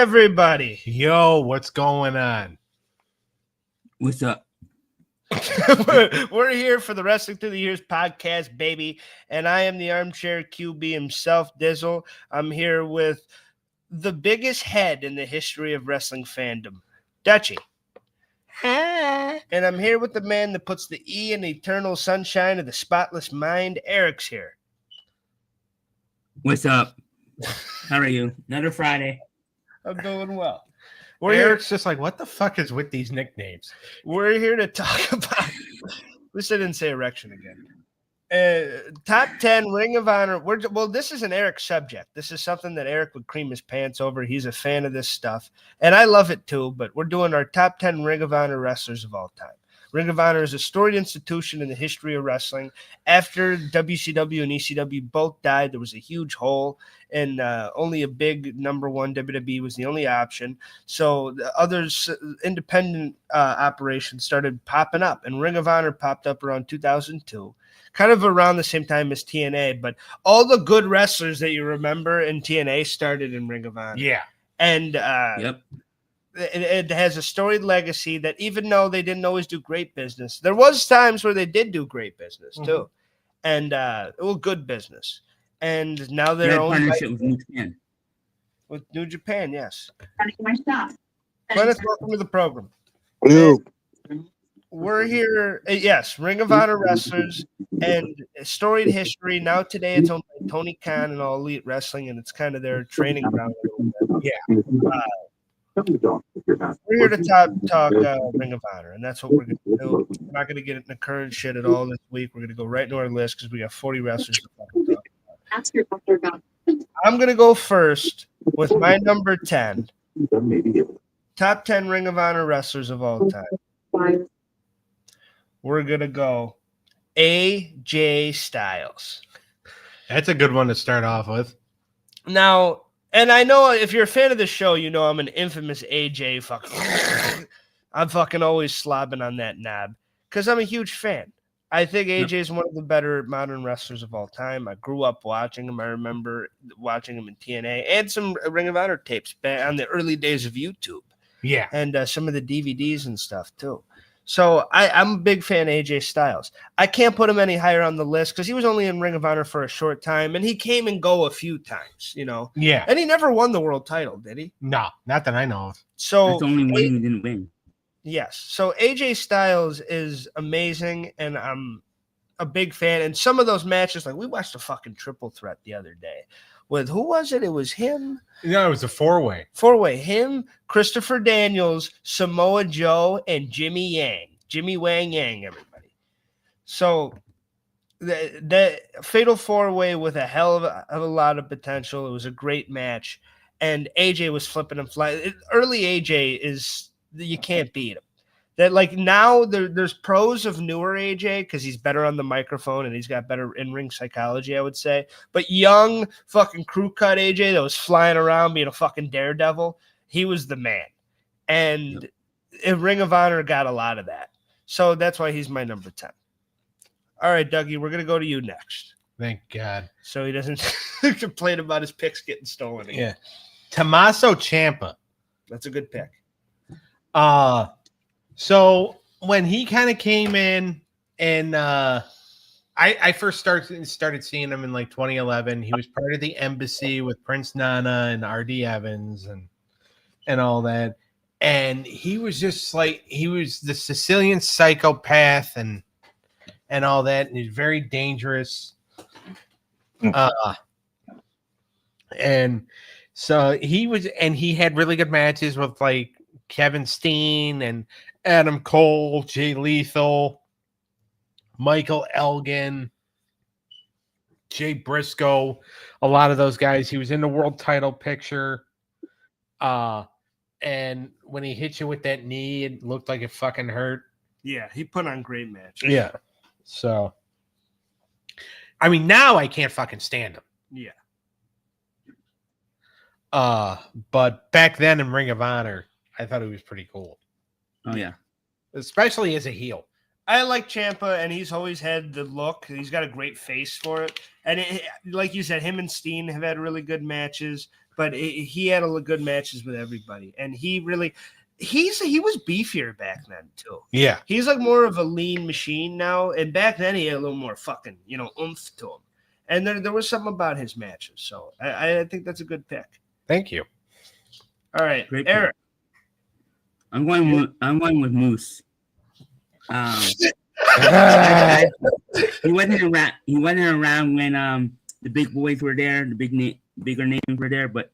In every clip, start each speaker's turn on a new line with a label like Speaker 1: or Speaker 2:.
Speaker 1: everybody.
Speaker 2: Yo, what's going on?
Speaker 3: What's up?
Speaker 1: We're here for the Wrestling Through the Years podcast, baby. And I am the armchair QB himself, Dizzle. I'm here with the biggest head in the history of wrestling fandom, Dutchie. Hi. And I'm here with the man that puts the E in the eternal sunshine of the spotless mind. Eric's here.
Speaker 3: What's up? How are you? Another Friday.
Speaker 1: I'm doing well.
Speaker 2: Eric's just like, what the fuck is with these nicknames?
Speaker 1: We're here to talk about. At least I didn't say erection again. Top 10 Ring of Honor. This is an Eric subject. This is something that Eric would cream his pants over. He's a fan of this stuff, and I love it too. But we're doing our top 10 Ring of Honor wrestlers of all time. Ring of Honor is a storied institution in the history of wrestling. After WCW and ECW both died, there was a huge hole, and only a big number one WWE was the only option. So the others, independent operations started popping up, and Ring of Honor popped up around 2002, kind of around the same time as TNA. But all the good wrestlers that you remember in TNA started in Ring of Honor.
Speaker 2: Yeah.
Speaker 1: And
Speaker 3: Yep.
Speaker 1: It has a storied legacy that even though they didn't always do great business, there was times where they did do great business too, and good business. And now they're owned
Speaker 3: partnership with New Japan.
Speaker 1: With New Japan, yes.
Speaker 4: Cleneth,
Speaker 1: welcome to the program.
Speaker 4: Hello.
Speaker 1: We're here, yes, Ring of Honor wrestlers and storied history. Now today it's owned by Tony Khan and All Elite Wrestling, and it's kind of their training ground.
Speaker 2: Yeah.
Speaker 1: We're here to talk Ring of Honor, and that's what we're going to do. We're not going to get into current shit at all this week. We're going to go right into our list because we got 40 wrestlers to fucking talk about.
Speaker 4: Ask your doctor about.
Speaker 1: I'm going to go first with my number 10. Top 10 Ring of Honor wrestlers of all time. We're going to go AJ Styles.
Speaker 2: That's a good one to start off with.
Speaker 1: Now, and I know if you're a fan of the show, you know I'm an infamous AJ fucking. I'm fucking always slobbing on that knob because I'm a huge fan. I think AJ is one of the better modern wrestlers of all time. I grew up watching him. I remember watching him in TNA and some Ring of Honor tapes back on the early days of YouTube.
Speaker 2: Yeah.
Speaker 1: And some of the DVDs and stuff too. So I'm a big fan of AJ Styles. I can't put him any higher on the list because he was only in Ring of Honor for a short time, and he came and go a few times, you know.
Speaker 2: Yeah.
Speaker 1: And he never won the world title, did he?
Speaker 2: No, not that I know of.
Speaker 1: So
Speaker 3: That's the only one he didn't win.
Speaker 1: yes. So AJ Styles is amazing, and I'm a big fan. And some of those matches, like we watched a fucking triple threat the other day with who was it? It was him.
Speaker 2: No, it was a four-way.
Speaker 1: Four-way. Him, Christopher Daniels, Samoa Joe, and Jimmy Yang. Jimmy Wang Yang, everybody. So the fatal four-way with a hell of a lot of potential. It was a great match. And AJ was flipping and flying. Early AJ is, you can't beat him. That like now there's pros of newer AJ because he's better on the microphone and he's got better in-ring psychology, I would say. But young fucking crew cut AJ that was flying around being a fucking daredevil, he was the man. And Ring of Honor got a lot of that. So that's why he's my number 10. All right, Dougie, we're going to go to you next.
Speaker 2: Thank God.
Speaker 1: So he doesn't complain about his picks getting stolen again.
Speaker 2: Yeah. Tommaso Ciampa.
Speaker 1: That's a good pick.
Speaker 2: So when he kind of came in and I first started seeing him in like 2011. He was part of the Embassy with Prince Nana and R.D. Evans and all that. And he was just like, he was the Sicilian psychopath and all that. And he's very dangerous. And so he had really good matches with like Kevin Steen and Adam Cole, Jay Lethal, Michael Elgin, Jay Briscoe, a lot of those guys. He was in the world title picture. And when he hit you with that knee, it looked like it fucking hurt.
Speaker 1: Yeah, he put on great matches.
Speaker 2: Yeah. So, I mean, now I can't fucking stand him.
Speaker 1: Yeah.
Speaker 2: But back then in Ring of Honor, I thought he was pretty cool.
Speaker 3: Oh, yeah.
Speaker 2: Especially as a heel.
Speaker 1: I like Ciampa, and he's always had the look. He's got a great face for it. And like you said, him and Steen have had really good matches, but he had good matches with everybody. And he was beefier back then too.
Speaker 2: Yeah.
Speaker 1: He's like more of a lean machine now. And back then he had a little more fucking, oomph to him. And there was something about his matches. So I think that's a good pick.
Speaker 2: Thank you.
Speaker 1: All right,
Speaker 3: Great
Speaker 1: Eric.
Speaker 3: pick. I'm going with Moose. He wasn't around. He wasn't around when the big boys were there, the bigger names were there, but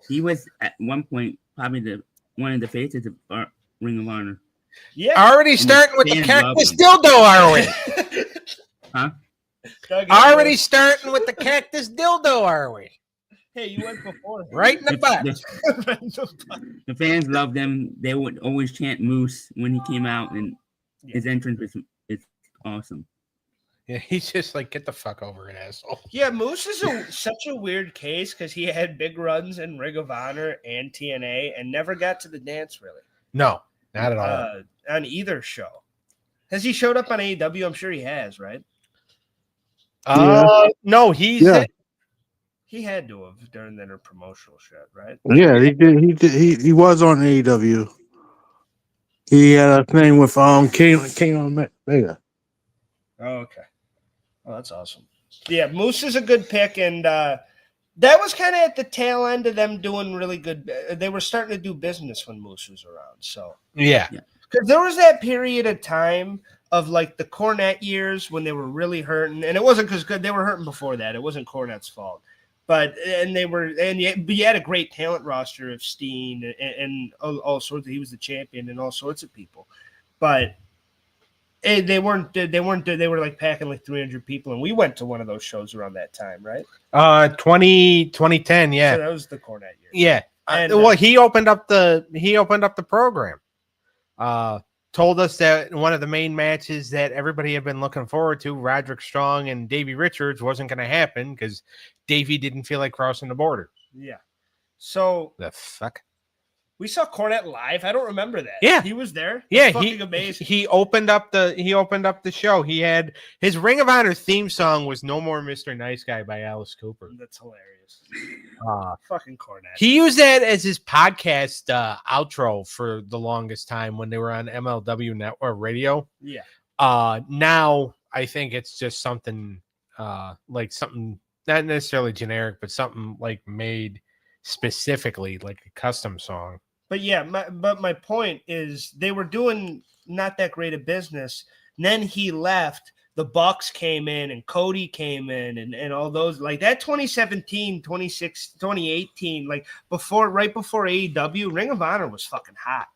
Speaker 3: he was at one point probably one of the faces of Ring of Honor.
Speaker 1: Yeah.
Speaker 2: Already starting with the cactus dildo, are we?
Speaker 3: Huh?
Speaker 2: Already starting with the cactus dildo, are we?
Speaker 1: Hey, you went before.
Speaker 2: Right in the butt.
Speaker 3: The fans loved him. They would always chant Moose when he came out, and his entrance is awesome.
Speaker 2: Yeah, he's just like, get the fuck over it, asshole.
Speaker 1: Yeah, Moose is such a weird case because he had big runs in Ring of Honor and TNA and never got to the dance, really.
Speaker 2: No, not at all.
Speaker 1: On either show. Has he showed up on AEW? I'm sure he has, right?
Speaker 2: No,
Speaker 1: he had to have during their promotional shit, right?
Speaker 5: Yeah, he did. He was on AEW. He had a thing with King Omega.
Speaker 1: Oh, okay. Oh, that's awesome. Yeah, Moose is a good pick, and that was kind of at the tail end of them doing really good. They were starting to do business when Moose was around. So
Speaker 2: yeah.
Speaker 1: Because there was that period of time of like the Cornette years when they were really hurting, and it wasn't because they were hurting before that. It wasn't Cornette's fault, but you had a great talent roster of Steen and all sorts. He was the champion and all sorts of people, but they were like packing like 300 people, and we went to one of those shows around that time, right?
Speaker 2: 2010, yeah.
Speaker 1: So that was the Cornette year.
Speaker 2: Yeah.
Speaker 1: And,
Speaker 2: well, he opened up the program. Told us that one of the main matches that everybody had been looking forward to, Roderick Strong and Davey Richards, wasn't going to happen because Davey didn't feel like crossing the border.
Speaker 1: Yeah. So
Speaker 2: the fuck?
Speaker 1: We saw Cornette live. I don't remember that.
Speaker 2: Yeah,
Speaker 1: he was there.
Speaker 2: Yeah,
Speaker 1: fucking amazing.
Speaker 2: He opened up the show. He had his Ring of Honor theme song was "No More Mr. Nice Guy" by Alice Cooper.
Speaker 1: That's hilarious.
Speaker 2: Fucking
Speaker 1: Cornette.
Speaker 2: He used that as his podcast outro for the longest time when they were on MLW Network Radio.
Speaker 1: Yeah.
Speaker 2: Now I think it's just something like something not necessarily generic, but something like made specifically like a custom song.
Speaker 1: But yeah, my point is they were doing not that great a business. And then he left. The Bucks came in and Cody came in and all those like that 2017, 2018, like right before AEW, Ring of Honor was fucking hot.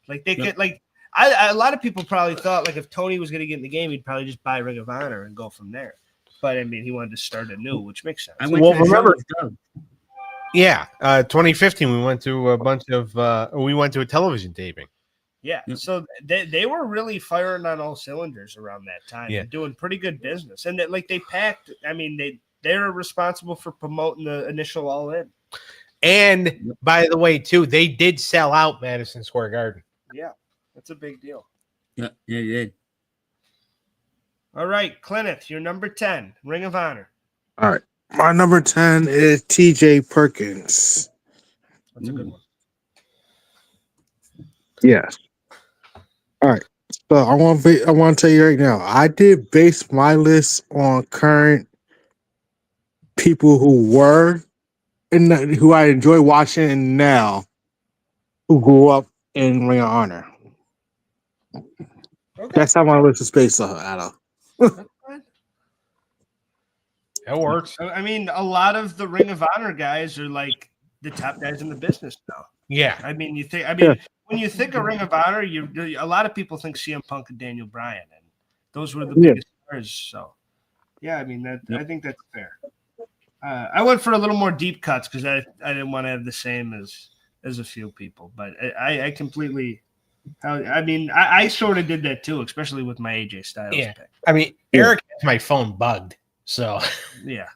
Speaker 1: Like they could like a lot of people probably thought like if Tony was going to get in the game, he'd probably just buy Ring of Honor and go from there. But I mean, he wanted to start anew, which makes sense.
Speaker 2: Yeah, 2015 we went to a bunch of we went to a television taping.
Speaker 1: Yeah, so they were really firing on all cylinders around that time. Yeah, doing pretty good business, and they packed. I mean, they're responsible for promoting the initial All In.
Speaker 2: And by the way, too, they did sell out Madison Square Garden.
Speaker 1: Yeah, that's a big deal.
Speaker 3: Yeah, they did.
Speaker 1: All right, Cleneth, you're number 10, Ring of Honor.
Speaker 5: All right. My number 10 is TJ Perkins.
Speaker 1: That's a good one.
Speaker 5: Yes. All right. So I want to tell you right now, I did base my list on current people who were and who I enjoy watching and now who grew up in Ring of Honor. Okay. That's how my list is based out of.
Speaker 2: That works.
Speaker 1: I mean, a lot of the Ring of Honor guys are like the top guys in the business now.
Speaker 2: Yeah.
Speaker 1: I mean, when you think of Ring of Honor, a lot of people think CM Punk and Daniel Bryan, and those were the biggest stars. So, yeah, I mean, I think that's fair. I went for a little more deep cuts because I didn't want to have the same as a few people, but I completely. I mean, I sort of did that too, especially with my AJ Styles pick.
Speaker 2: I mean, Eric has my phone bugged, so
Speaker 1: yeah,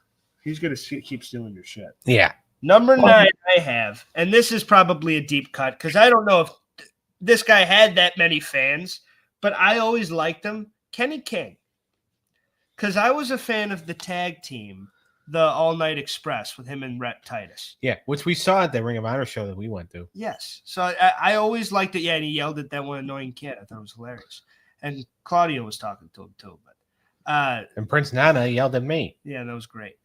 Speaker 1: he's gonna keep stealing your shit.
Speaker 2: Yeah.
Speaker 1: Number 9, I have, and this is probably a deep cut because I don't know if this guy had that many fans, but I always liked him. Kenny King, because I was a fan of the tag team, the All Night Express with him and Rhett Titus.
Speaker 2: Yeah, which we saw at the Ring of Honor show that we went to.
Speaker 1: Yes. So I always liked it. Yeah, and he yelled at that one annoying kid. I thought it was hilarious. And Claudio was talking to him too. But
Speaker 2: And Prince Nana yelled at me.
Speaker 1: yeah, that was great.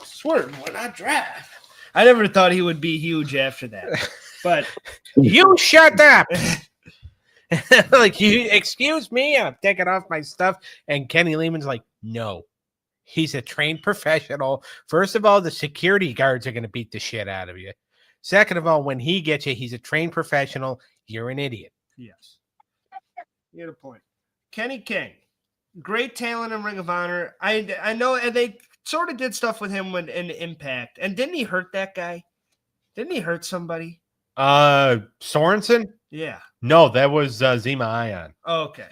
Speaker 1: Swerve when I drive. I never thought he would be huge after that. But
Speaker 2: You shut up. Like, you excuse me, I'm taking off my stuff. And Kenny Lehman's like, no. He's a trained professional. First of all, the security guards are going to beat the shit out of you. Second of all, when he gets you, he's a trained professional. You're an idiot.
Speaker 1: yes. You had a point. Kenny King, great talent in Ring of Honor. I know, and they sort of did stuff with him in Impact. And didn't he hurt that guy? Didn't he hurt somebody?
Speaker 2: Sorensen?
Speaker 1: Yeah.
Speaker 2: No, that was Zema Ion.
Speaker 1: Oh, okay.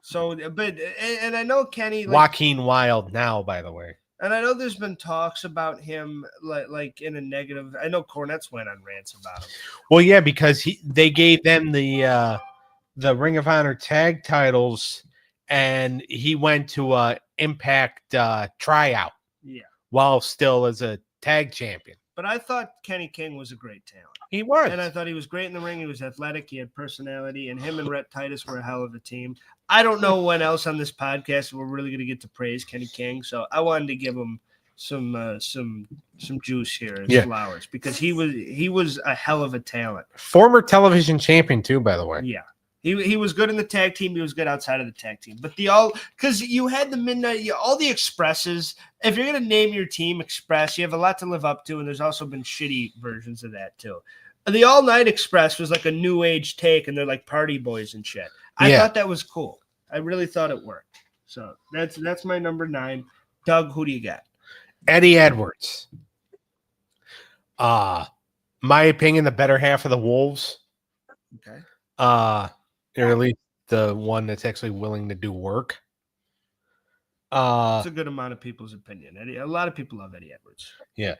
Speaker 1: So, but and I know Kenny,
Speaker 2: Joaquin Wild now, by the way.
Speaker 1: and I know there's been talks about him like in a negative. I know Cornette's went on rants about him.
Speaker 2: Well, yeah, because they gave them the Ring of Honor tag titles, and he went to Impact tryout.
Speaker 1: Yeah.
Speaker 2: While still as a tag champion.
Speaker 1: But I thought Kenny King was a great talent.
Speaker 2: He was.
Speaker 1: And I thought he was great in the ring. He was athletic. He had personality. And him and Rhett Titus were a hell of a team. I don't know when else on this podcast we're really going to get to praise Kenny King. So I wanted to give him some juice here as flowers because he was a hell of a talent.
Speaker 2: Former television champion too, by the way.
Speaker 1: Yeah. He was good in the tag team. He was good outside of the tag team. But because you had the midnight, all the Expresses. If you're going to name your team Express, you have a lot to live up to. And there's also been shitty versions of that too. The All Night Express was like a new age take, and they're like party boys and shit. I thought that was cool. I really thought it worked. So that's my number 9. Doug, who do you got?
Speaker 2: Eddie Edwards. My opinion, the better half of the Wolves.
Speaker 1: Okay.
Speaker 2: Or at least the one that's actually willing to do work.
Speaker 1: It's a good amount of people's opinion. A lot of people love Eddie Edwards.
Speaker 2: Yeah.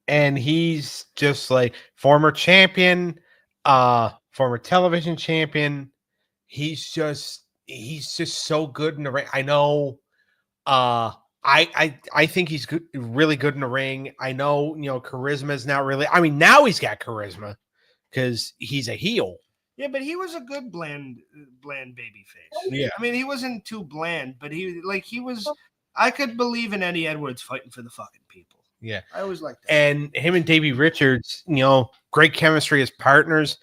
Speaker 2: And he's just like former champion, former television champion. He's just so good in the ring. I know I think he's good, really good in the ring. I know, charisma is not really. I mean, now he's got charisma because he's a heel.
Speaker 1: Yeah, but he was a good bland baby face.
Speaker 2: Yeah.
Speaker 1: I mean, he wasn't too bland, but he was. I could believe in Eddie Edwards fighting for the fucking people.
Speaker 2: Yeah.
Speaker 1: I always liked that.
Speaker 2: And him and Davey Richards, great chemistry as partners,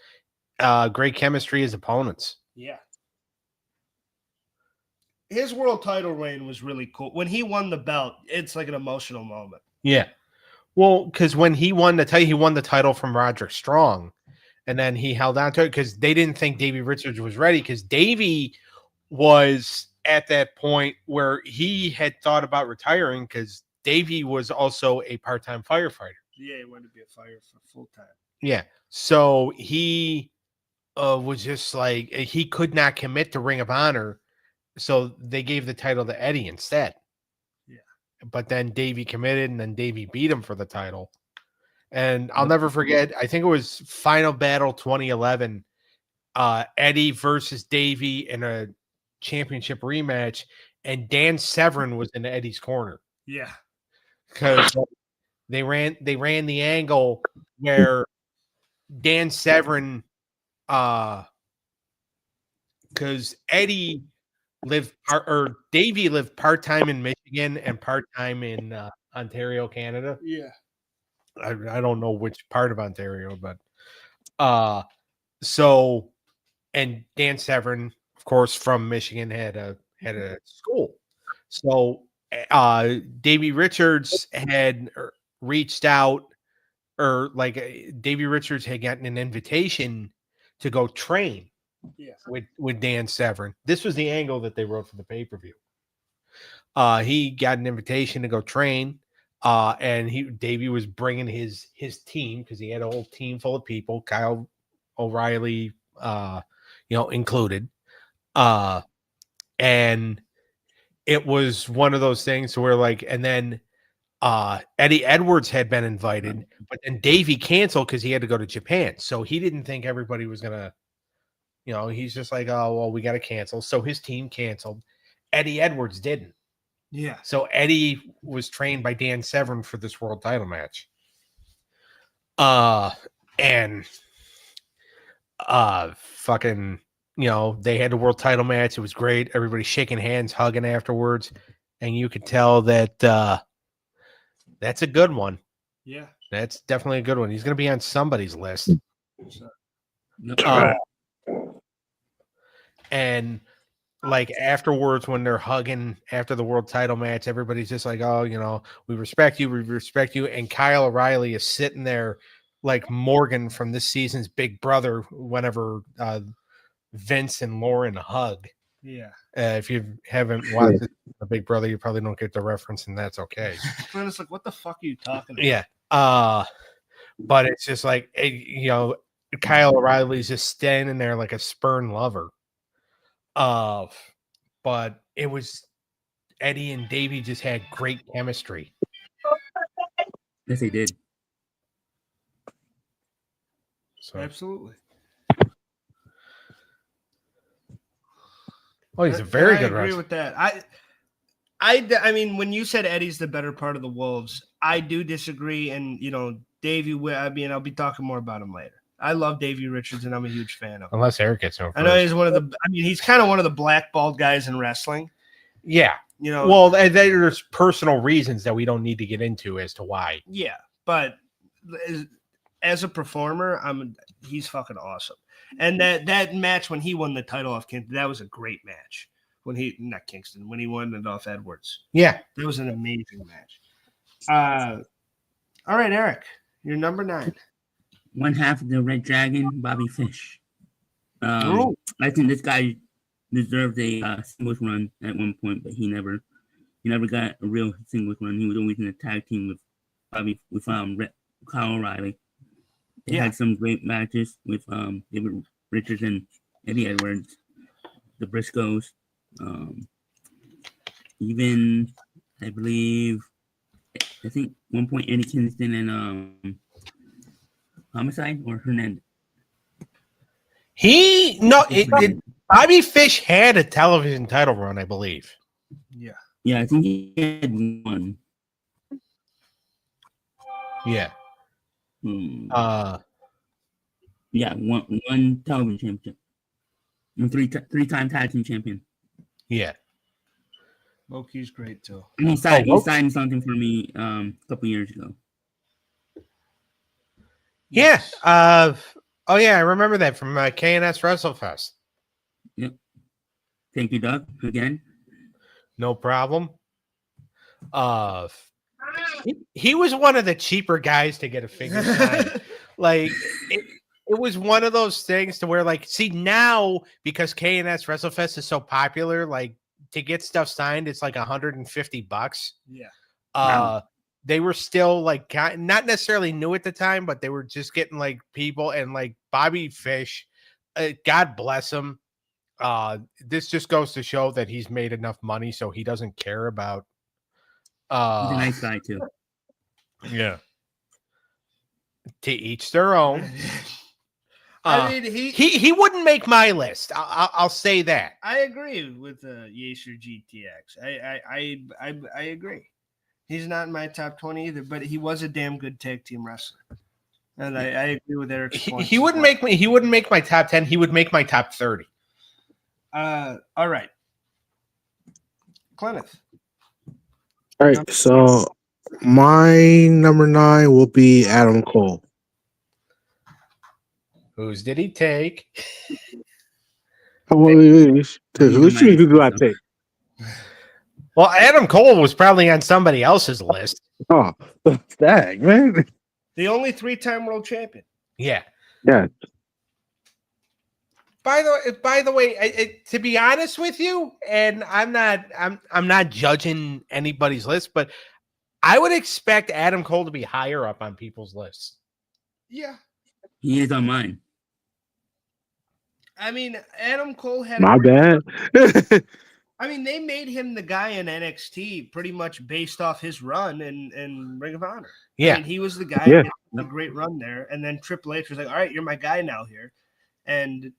Speaker 2: great chemistry as opponents.
Speaker 1: Yeah. His world title reign was really cool. When he won the belt, it's like an emotional moment.
Speaker 2: Yeah. Well, because when he won the title from Roderick Strong. And then he held on to it because they didn't think Davey Richards was ready because Davey was at that point where he had thought about retiring because Davey was also a part-time firefighter.
Speaker 1: Yeah, he wanted to be a firefighter full-time.
Speaker 2: Yeah. So he was just like, he could not commit to Ring of Honor. So they gave the title to Eddie instead.
Speaker 1: Yeah.
Speaker 2: But then Davey committed and then Davey beat him for the title. And I'll never forget, I think it was Final Battle 2011, Eddie versus Davey in a championship rematch, and Dan Severn was in Eddie's corner.
Speaker 1: Yeah.
Speaker 2: Because they ran the angle where Dan Severn, because Eddie Davey lived part-time in Michigan and part-time in Ontario, Canada.
Speaker 1: Yeah.
Speaker 2: I don't know which part of Ontario, but and Dan Severn, of course, from Michigan had a school. So Davey Richards had reached out, or like Davey Richards had gotten an invitation to go train with Dan Severn. This was the angle that they wrote for the pay-per-view. He got an invitation to go train. And Davey was bringing his team because he had a whole team full of people, Kyle O'Reilly, included. And it was one of those things where and then Eddie Edwards had been invited, but then Davey canceled because he had to go to Japan. So he didn't think everybody was going to You know, he's just like, oh, well, we got to cancel. So his team canceled. Eddie Edwards didn't.
Speaker 1: Yeah.
Speaker 2: So Eddie was trained by Dan Severn for this world title match. And fucking, you know, they had the world title match. It was great. Everybody shaking hands, hugging afterwards. And you could tell that that's a good one.
Speaker 1: Yeah.
Speaker 2: That's definitely a good one. He's going to be on somebody's list. And like afterwards, when they're hugging after the world title match, everybody's just like, oh, you know, we respect you. We respect you. And Kyle O'Reilly is sitting there like Morgan from this season's Big Brother whenever Vince and Lauren hug.
Speaker 1: Yeah.
Speaker 2: If you haven't watched the Big Brother, you probably don't get the reference, and that's okay.
Speaker 1: And it's like, what the fuck are you talking about?
Speaker 2: Yeah. But it's just like, you know, Kyle O'Reilly's just standing there like a spurned lover. But it was Eddie and Davey just had great chemistry.
Speaker 3: Yes, they did.
Speaker 2: So,
Speaker 1: Absolutely.
Speaker 2: oh, he's a very good
Speaker 1: I agree
Speaker 2: wrestler.
Speaker 1: with that. I mean, when you said Eddie's the better part of the Wolves, I do disagree. And, you know, Davey, I mean, I'll be talking more about him later. I love Davey Richards, and I'm a huge fan of him.
Speaker 2: Unless Eric gets no.
Speaker 1: I know he's he's kind of one of the blackballed guys in wrestling.
Speaker 2: Yeah.
Speaker 1: You know,
Speaker 2: Well, there's personal reasons that we don't need to get into as to why.
Speaker 1: yeah, but as a performer, he's fucking awesome. And that match when he won the title off Kingston, that was a great match. When he won it off Edwards.
Speaker 2: Yeah.
Speaker 1: That was an amazing match. All right, Eric, you're number 9.
Speaker 3: One half of the Red Dragon, Bobby Fish.
Speaker 1: Oh.
Speaker 3: I think this guy deserved a singles run at one point, but he never got a real singles run. He was always in a tag team with Kyle O'Reilly. They had some great matches with David Richards and Eddie Edwards, the Briscoes. Even I think one point Eddie Kingston and Homicide or Hernandez.
Speaker 2: Bobby Fish had a television title run, I believe.
Speaker 1: Yeah.
Speaker 3: Yeah, I think he had one.
Speaker 2: Yeah.
Speaker 3: Yeah, one television championship. And three-time tag team champion.
Speaker 2: Yeah.
Speaker 1: Loki's great too.
Speaker 3: And he signed something for me a couple years ago.
Speaker 2: Yeah. Oh yeah, I remember that from KNS WrestleFest.
Speaker 3: Yep. Thank you, Doug, again.
Speaker 2: No problem. He was one of the cheaper guys to get a figure signed. Like it was one of those things to where, like, see now because KNS WrestleFest is so popular, like to get stuff signed, it's like $150.
Speaker 1: Yeah.
Speaker 3: Wow.
Speaker 2: They were still like not necessarily new at the time, but they were just getting like people, and like Bobby Fish, God bless him. This just goes to show that he's made enough money so he doesn't care about.
Speaker 3: He's a nice guy too.
Speaker 2: Yeah. To each their own.
Speaker 1: I mean,
Speaker 2: he wouldn't make my list. I'll say that.
Speaker 1: I agree with Yasser GTX. I agree. He's not in my top 20 either, but he was a damn good tag team wrestler. And I agree with Eric.
Speaker 2: He wouldn't make me. He wouldn't make my top 10. He would make my top 30.
Speaker 1: All right. Cleneth.
Speaker 5: All right, so my number 9 will be Adam Cole.
Speaker 2: Whose did he take?
Speaker 5: Who do I take?
Speaker 2: Well, Adam Cole was probably on somebody else's list.
Speaker 5: Oh, dang, man.
Speaker 1: The only 3-time world champion.
Speaker 2: Yeah.
Speaker 5: Yeah.
Speaker 2: By the way, to be honest with you, and I'm not judging anybody's list, but I would expect Adam Cole to be higher up on people's lists.
Speaker 1: Yeah.
Speaker 3: He is on mine.
Speaker 1: I mean, Adam Cole had
Speaker 5: My bad.
Speaker 1: I mean, they made him the guy in NXT pretty much based off his run in Ring of Honor.
Speaker 2: Yeah.
Speaker 1: I mean, he was the guy that had a great run there. And then Triple H was like, all right, you're my guy now here. And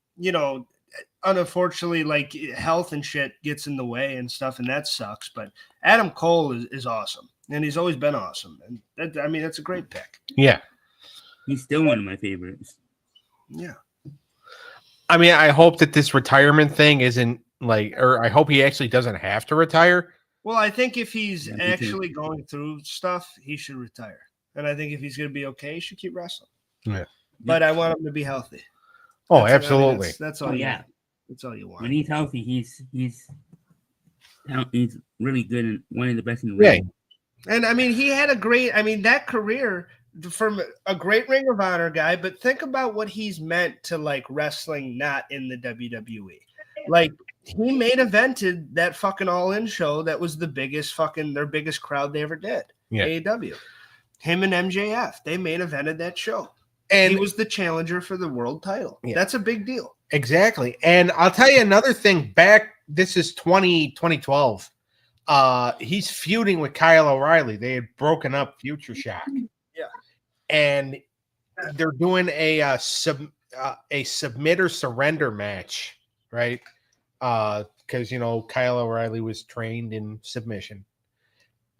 Speaker 1: unfortunately, like health and shit gets in the way and stuff, and that sucks. But Adam Cole is awesome, and he's always been awesome. And that's a great pick.
Speaker 2: Yeah.
Speaker 3: He's still one of my favorites.
Speaker 1: Yeah.
Speaker 2: I mean, I hope that this retirement thing isn't or I hope he actually doesn't have to retire.
Speaker 1: Well, I think if he's
Speaker 3: Yeah, me too.
Speaker 1: actually going through stuff, he should retire. And I think if he's going to be okay, he should keep wrestling.
Speaker 2: Yeah.
Speaker 1: But I want him to be healthy.
Speaker 2: Oh,
Speaker 1: That's-
Speaker 2: absolutely.
Speaker 1: that's all.
Speaker 3: Oh
Speaker 1: you
Speaker 3: yeah,
Speaker 1: want. That's all you want.
Speaker 3: when he's healthy, he's really good and one of the best in the
Speaker 2: Yeah.
Speaker 3: ring.
Speaker 1: And I mean, he had that career from a great Ring of Honor guy, but think about what he's meant to like wrestling not in the WWE. Like he main evented that fucking All In show that was their biggest crowd they ever did.
Speaker 2: Yeah.
Speaker 1: AEW. Him and MJF, they main evented that show.
Speaker 2: And
Speaker 1: He was the challenger for the world title.
Speaker 2: Yeah.
Speaker 1: That's a big deal.
Speaker 2: exactly. And I'll tell you another thing. This is 2012. He's feuding with Kyle O'Reilly. They had broken up Future Shock.
Speaker 1: Yeah.
Speaker 2: And they're doing a submitter surrender match, right? Because Kyle O'Reilly was trained in submission.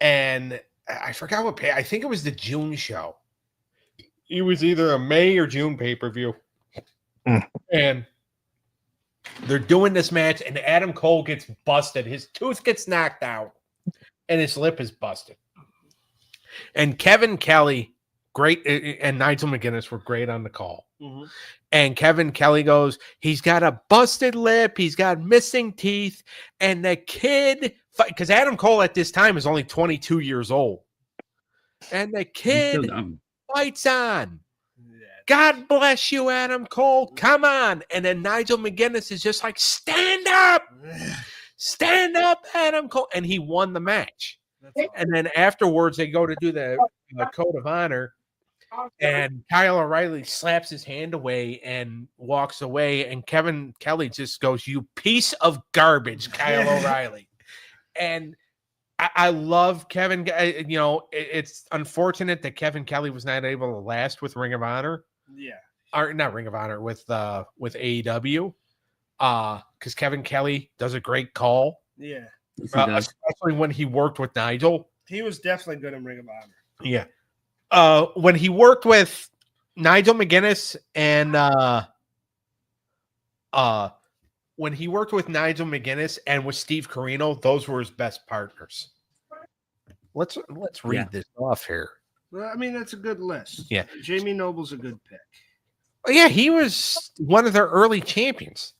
Speaker 2: And I forgot what I think it was the June show. It was either a May or June pay-per-view. And they're doing this match, and Adam Cole gets busted. His tooth gets knocked out, and his lip is busted. And Kevin Kelly, great, and Nigel McGuinness were great on the call.
Speaker 1: Mm-hmm.
Speaker 2: And Kevin Kelly goes, he's got a busted lip, he's got missing teeth, and the kid, because Adam Cole at this time is only 22 years old, and the
Speaker 3: He's
Speaker 2: kid
Speaker 3: still young.
Speaker 2: fights on.
Speaker 1: Yeah.
Speaker 2: God bless you, Adam Cole. Come on. And then Nigel McGuinness is just like, stand up, Adam Cole. And he won the match. And then afterwards, they go to do the code of honor. And Kyle O'Reilly slaps his hand away and walks away. And Kevin Kelly just goes, you piece of garbage, Kyle O'Reilly. And I love Kevin. It's unfortunate that Kevin Kelly was not able to last with Ring of Honor.
Speaker 1: Yeah.
Speaker 2: Or not Ring of Honor, with AEW. Because Kevin Kelly does a great call.
Speaker 1: Yeah.
Speaker 3: Yes, he does.
Speaker 2: Especially when he worked with Nigel.
Speaker 1: He was definitely good in Ring of Honor.
Speaker 2: Yeah. When he worked with Nigel McGuinness and with Steve Corino, those were his best partners. Let's read
Speaker 3: Yeah.
Speaker 2: this off here.
Speaker 1: Well, I mean, that's a good list.
Speaker 2: Yeah.
Speaker 1: Jamie Noble's a good pick.
Speaker 2: Oh, yeah, he was one of their early champions.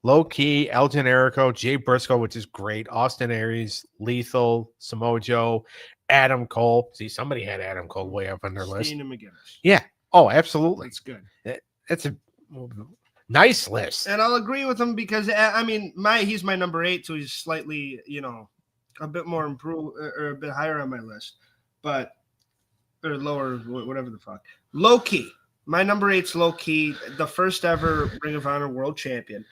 Speaker 2: Low Key, El Generico, Jay Briscoe, which is great. Austin Aries, Lethal, Samoa Joe, Adam Cole. See, somebody had Adam Cole way up on their list.
Speaker 1: Cena McGuinness.
Speaker 2: Yeah. Oh, absolutely.
Speaker 1: That's good.
Speaker 2: That's a nice list.
Speaker 1: And I'll agree with him because I mean, he's my number 8, so he's slightly, a bit more improved or a bit higher on my list, or lower, whatever the fuck. Low Key, my number 8's Low Key, the first ever Ring of Honor World Champion,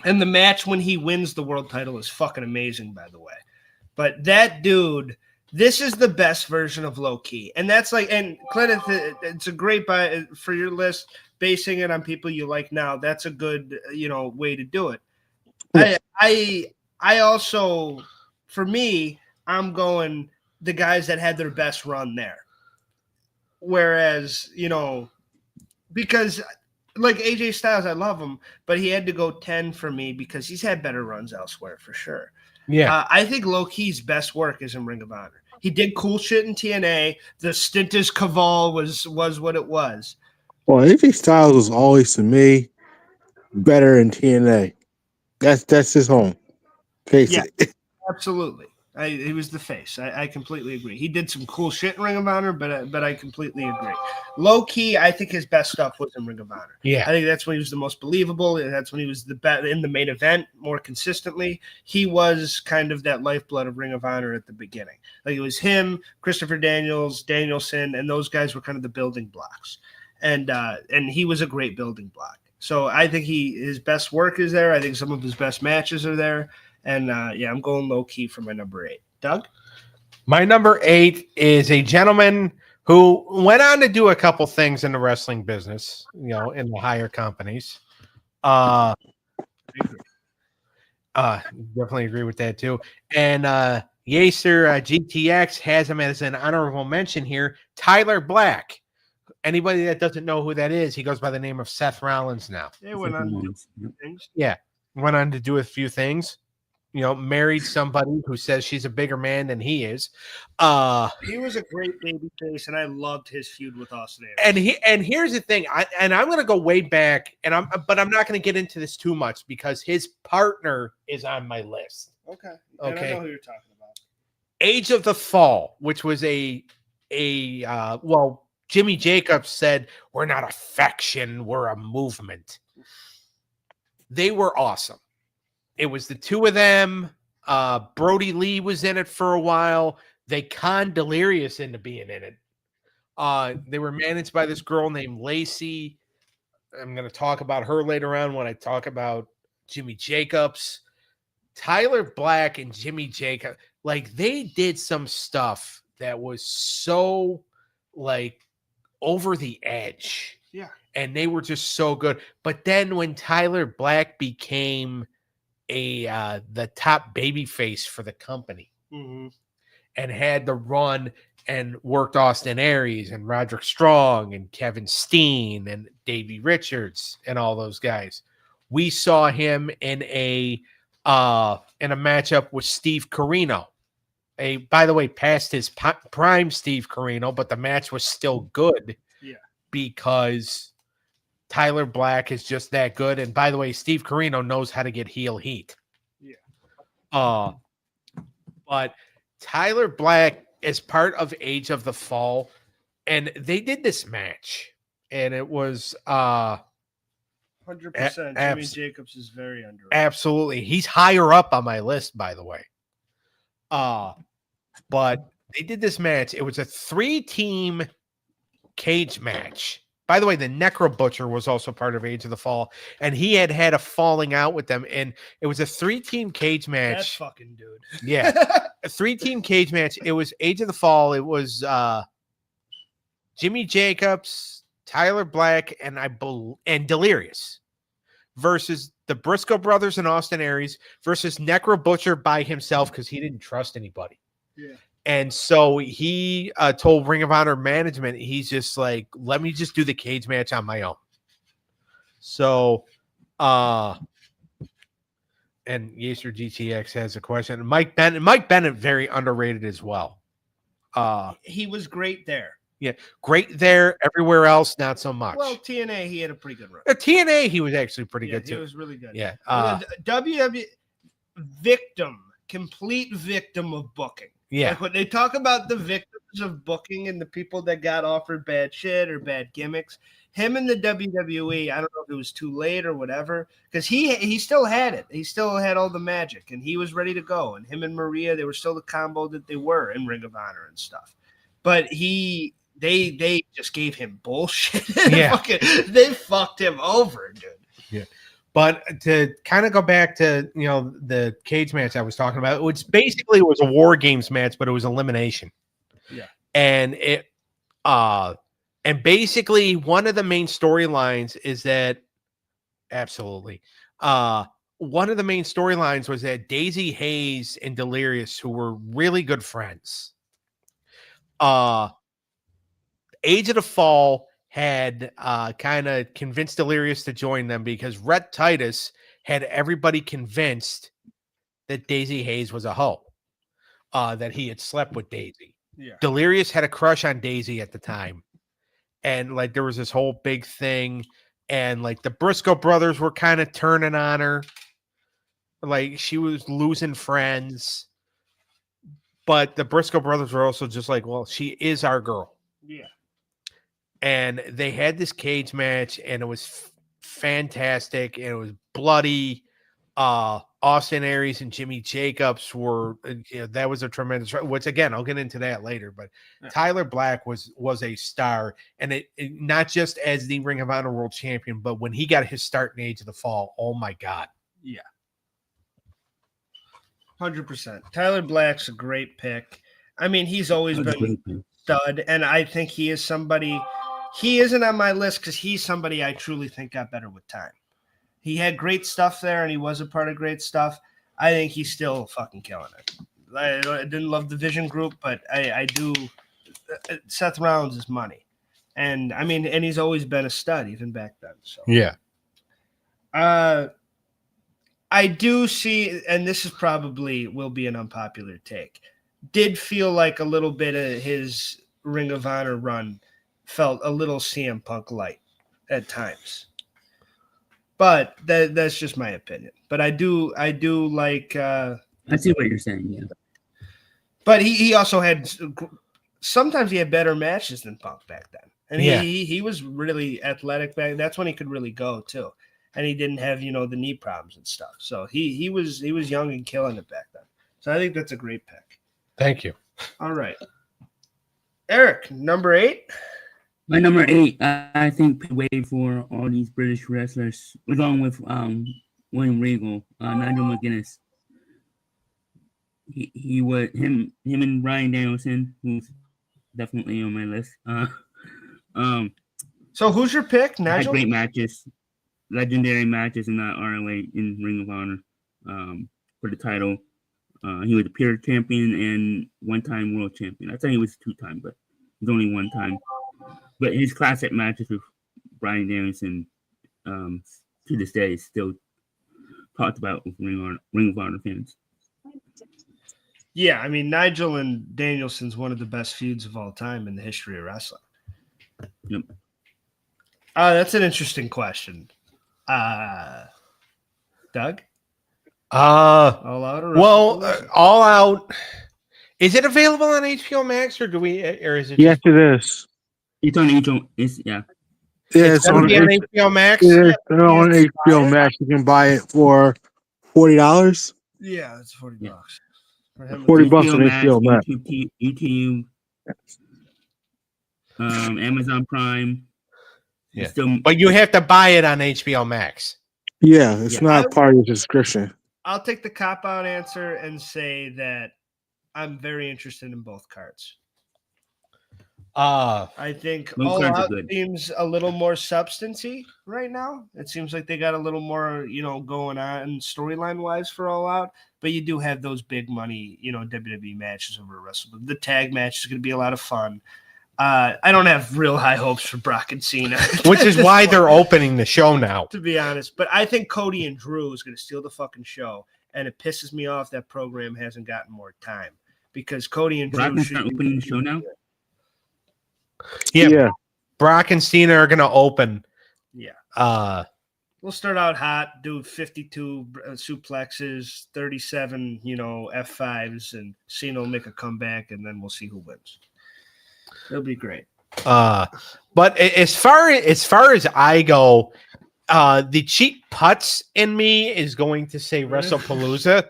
Speaker 1: and the match when he wins the world title is fucking amazing, by the way. But that dude, this is the best version of Low Key, and that's like, and Cleneth, it's a great buy for your list. Basing it on people you like now, that's a good, way to do it. I also, for me, I'm going the guys that had their best run there. Whereas, because like AJ Styles, I love him, but he had to go 10 for me because he's had better runs elsewhere for sure.
Speaker 2: Yeah.
Speaker 1: I think Low Key's best work is in Ring of Honor. He did cool shit in TNA. The stint as Caval was what it was.
Speaker 5: Well, AJ Styles was always to me better in TNA. That's his home. Face it.
Speaker 1: Absolutely. He was the face. I completely agree. He did some cool shit in Ring of Honor, but I completely agree. Low Key, I think his best stuff was in Ring of Honor.
Speaker 2: Yeah.
Speaker 1: I think that's when he was the most believable. And that's when he was the best in the main event more consistently. He was kind of that lifeblood of Ring of Honor at the beginning. Like it was him, Christopher Daniels, Danielson, and those guys were kind of the building blocks. And he was a great building block. So I think his best work is there. I think some of his best matches are there. And I'm going Low Key for my number 8. Doug?
Speaker 2: My number 8 is a gentleman who went on to do a couple things in the wrestling business, in the higher companies. Uh, definitely agree with that too. And Yacer GTX has him as an honorable mention here. Tyler Black. Anybody that doesn't know who that is, he goes by the name of Seth Rollins now.
Speaker 1: They went on to do things.
Speaker 2: Yeah, went on to do a few things. You know, married somebody who says she's a bigger man than he is.
Speaker 1: He was a great babyface, and I loved his feud with Austin Aries.
Speaker 2: And here's the thing, I'm going to go way back, but I'm not going to get into this too much because his partner is on my list.
Speaker 1: Okay. And I know who you're talking about.
Speaker 2: Age of the Fall, which was well, Jimmy Jacobs said, "We're not a faction, we're a movement." They were awesome. It was the two of them. Brody Lee was in it for a while. They conned Delirious into being in it. They were managed by this girl named Lacey. I'm going to talk about her later on when I talk about Jimmy Jacobs. Tyler Black and Jimmy Jacobs, like they did some stuff that was so like over the edge.
Speaker 1: Yeah.
Speaker 2: And they were just so good. But then when Tyler Black became the top baby face for the company and had the run and worked Austin Aries and Roderick Strong and Kevin Steen and Davey Richards and all those guys, we saw him in a matchup with Steve Corino. By the way, past his prime Steve Corino, but the match was still good.
Speaker 1: Yeah,
Speaker 2: because Tyler Black is just that good. And by the way, Steve Corino knows how to get heel heat.
Speaker 1: Yeah.
Speaker 2: But Tyler Black is part of Age of the Fall, and they did this match, and it was
Speaker 1: 100%. Jimmy Jacobs is very underrated.
Speaker 2: Absolutely. He's higher up on my list, by the way. But they did this match. It was a 3-team cage match. By the way, the Necro Butcher was also part of Age of the Fall, and he had a falling out with them, and it was a 3-team cage match.
Speaker 1: That fucking dude.
Speaker 2: Yeah, a 3-team cage match. It was Age of the Fall. It was Jimmy Jacobs, Tyler Black, and Delirious versus the Briscoe brothers and Austin Aries versus Necro Butcher by himself because he didn't trust anybody.
Speaker 1: Yeah.
Speaker 2: And so he told Ring of Honor management, he's just like, let me just do the cage match on my own. So, and Yacer GTX has a question. Mike Bennett, very underrated as well.
Speaker 1: He was great there.
Speaker 2: Yeah, great there. Everywhere else, not so much.
Speaker 1: Well, TNA, he had a pretty good run.
Speaker 2: TNA, he was actually pretty good too.
Speaker 1: He was really good.
Speaker 2: Yeah.
Speaker 1: WWE complete victim of booking.
Speaker 2: Yeah.
Speaker 1: Like when they talk about the victims of booking and the people that got offered bad shit or bad gimmicks, him and the WWE, I don't know if it was too late or whatever, because he still had it. He still had all the magic, and he was ready to go. And him and Maria, they were still the combo that they were in Ring of Honor and stuff. But they just gave him bullshit.
Speaker 2: Yeah.
Speaker 1: They fucked him over, dude.
Speaker 2: Yeah. But to kind of go back to, the cage match I was talking about, which basically was a War Games match, but it was elimination.
Speaker 1: Yeah.
Speaker 2: And and basically one of the main storylines is that one of the main storylines was that Daisy Hayes and Delirious, who were really good friends, Age of the Fall had kind of convinced Delirious to join them because Rhett Titus had everybody convinced that Daisy Hayes was a hoe, that he had slept with Daisy.
Speaker 1: Yeah.
Speaker 2: Delirious had a crush on Daisy at the time. And like there was this whole big thing, and like the Briscoe brothers were kind of turning on her. Like she was losing friends. But the Briscoe brothers were also just like, well, she is our girl.
Speaker 1: Yeah.
Speaker 2: And they had this cage match, and it was fantastic, and it was bloody. Austin Aries and Jimmy Jacobs were, that was a tremendous, which again, I'll get into that later, but yeah. Tyler Black was a star, and it not just as the Ring of Honor World Champion, but when he got his start in Age of the Fall, oh my God.
Speaker 1: Yeah. 100%. Tyler Black's a great pick. I mean, he's always been a stud, and I think he is somebody, he isn't on my list because he's somebody I truly think got better with time. He had great stuff there, and he was a part of great stuff. I think he's still fucking killing it. I didn't love the Vision Group, but I do. Seth Rollins is money, and I mean, and he's always been a stud even back then. So
Speaker 2: Yeah.
Speaker 1: I do see, and this is probably will be an unpopular take. Did feel like a little bit of his Ring of Honor run felt a little CM Punk light at times, but that's just my opinion. But I do like.
Speaker 3: I see what you're saying. Yeah.
Speaker 1: But he also had sometimes he had better matches than Punk back then, and he was really athletic back. That's when he could really go too, and he didn't have the knee problems and stuff. So he was young and killing it back then. So I think that's a great pick.
Speaker 2: Thank you.
Speaker 1: All right, Eric, number 8.
Speaker 3: My number 8, I think paved way for all these British wrestlers, along with William Regal, Nigel McGuinness. He was him and Bryan Danielson, who's definitely on my list.
Speaker 1: So who's your pick,
Speaker 3: Had
Speaker 1: Nigel?
Speaker 3: great matches, legendary matches in that ROH in Ring of Honor for the title. He was a pure champion and one-time world champion. I thought he was 2-time, but he's only 1 time. But his classic matches with Bryan Danielson to this day is still talked about with Ring of Honor fans.
Speaker 1: Yeah, I mean Nigel and Danielson's one of the best feuds of all time in the history of wrestling.
Speaker 3: Yep.
Speaker 1: That's an interesting question. Doug? All Out or
Speaker 2: Well, All Out. Is it available on HBO Max, or is it?
Speaker 5: Yes, it is.
Speaker 3: It's on HBO. Yeah.
Speaker 5: Yeah,
Speaker 2: It's on HBO Max.
Speaker 5: Yeah, it's on HBO Max. You can buy it for $40.
Speaker 1: Yeah, it's $40.
Speaker 3: Yeah.
Speaker 1: For him,
Speaker 5: $40 on
Speaker 3: Max,
Speaker 5: HBO Max.
Speaker 3: YouTube, Amazon Prime.
Speaker 2: Yeah.
Speaker 3: Still,
Speaker 2: But you have to buy it on HBO Max.
Speaker 5: Yeah, it's
Speaker 3: Yeah.
Speaker 5: not part of your subscription.
Speaker 1: I'll take the cop-out answer and say that I'm very interested in both cards. I think
Speaker 3: Both
Speaker 1: All
Speaker 3: cards are
Speaker 1: Out
Speaker 3: good.
Speaker 1: seems a little more substancy right now. It seems like they got a little more, going on storyline-wise for All Out. But you do have those big money, WWE matches over WrestleMania. The tag match is going to be a lot of fun. I don't have real high hopes for Brock and Cena,
Speaker 2: Which is why they're opening the show now.
Speaker 1: to be honest. But I think Cody and Drew is going to steal the fucking show, and it pisses me off that program hasn't gotten more time because Cody and
Speaker 3: Brock
Speaker 1: Drew
Speaker 3: is
Speaker 1: should
Speaker 3: not opening the show now.
Speaker 2: Yeah. Brock and Cena are going to open.
Speaker 1: Yeah. We'll start out hot, do 52 suplexes, 37, F5s, and Cena will make a comeback, and then we'll see who wins. It'll be great.
Speaker 2: But as far as I go, the cheap putts in me is going to say WrestlePalooza,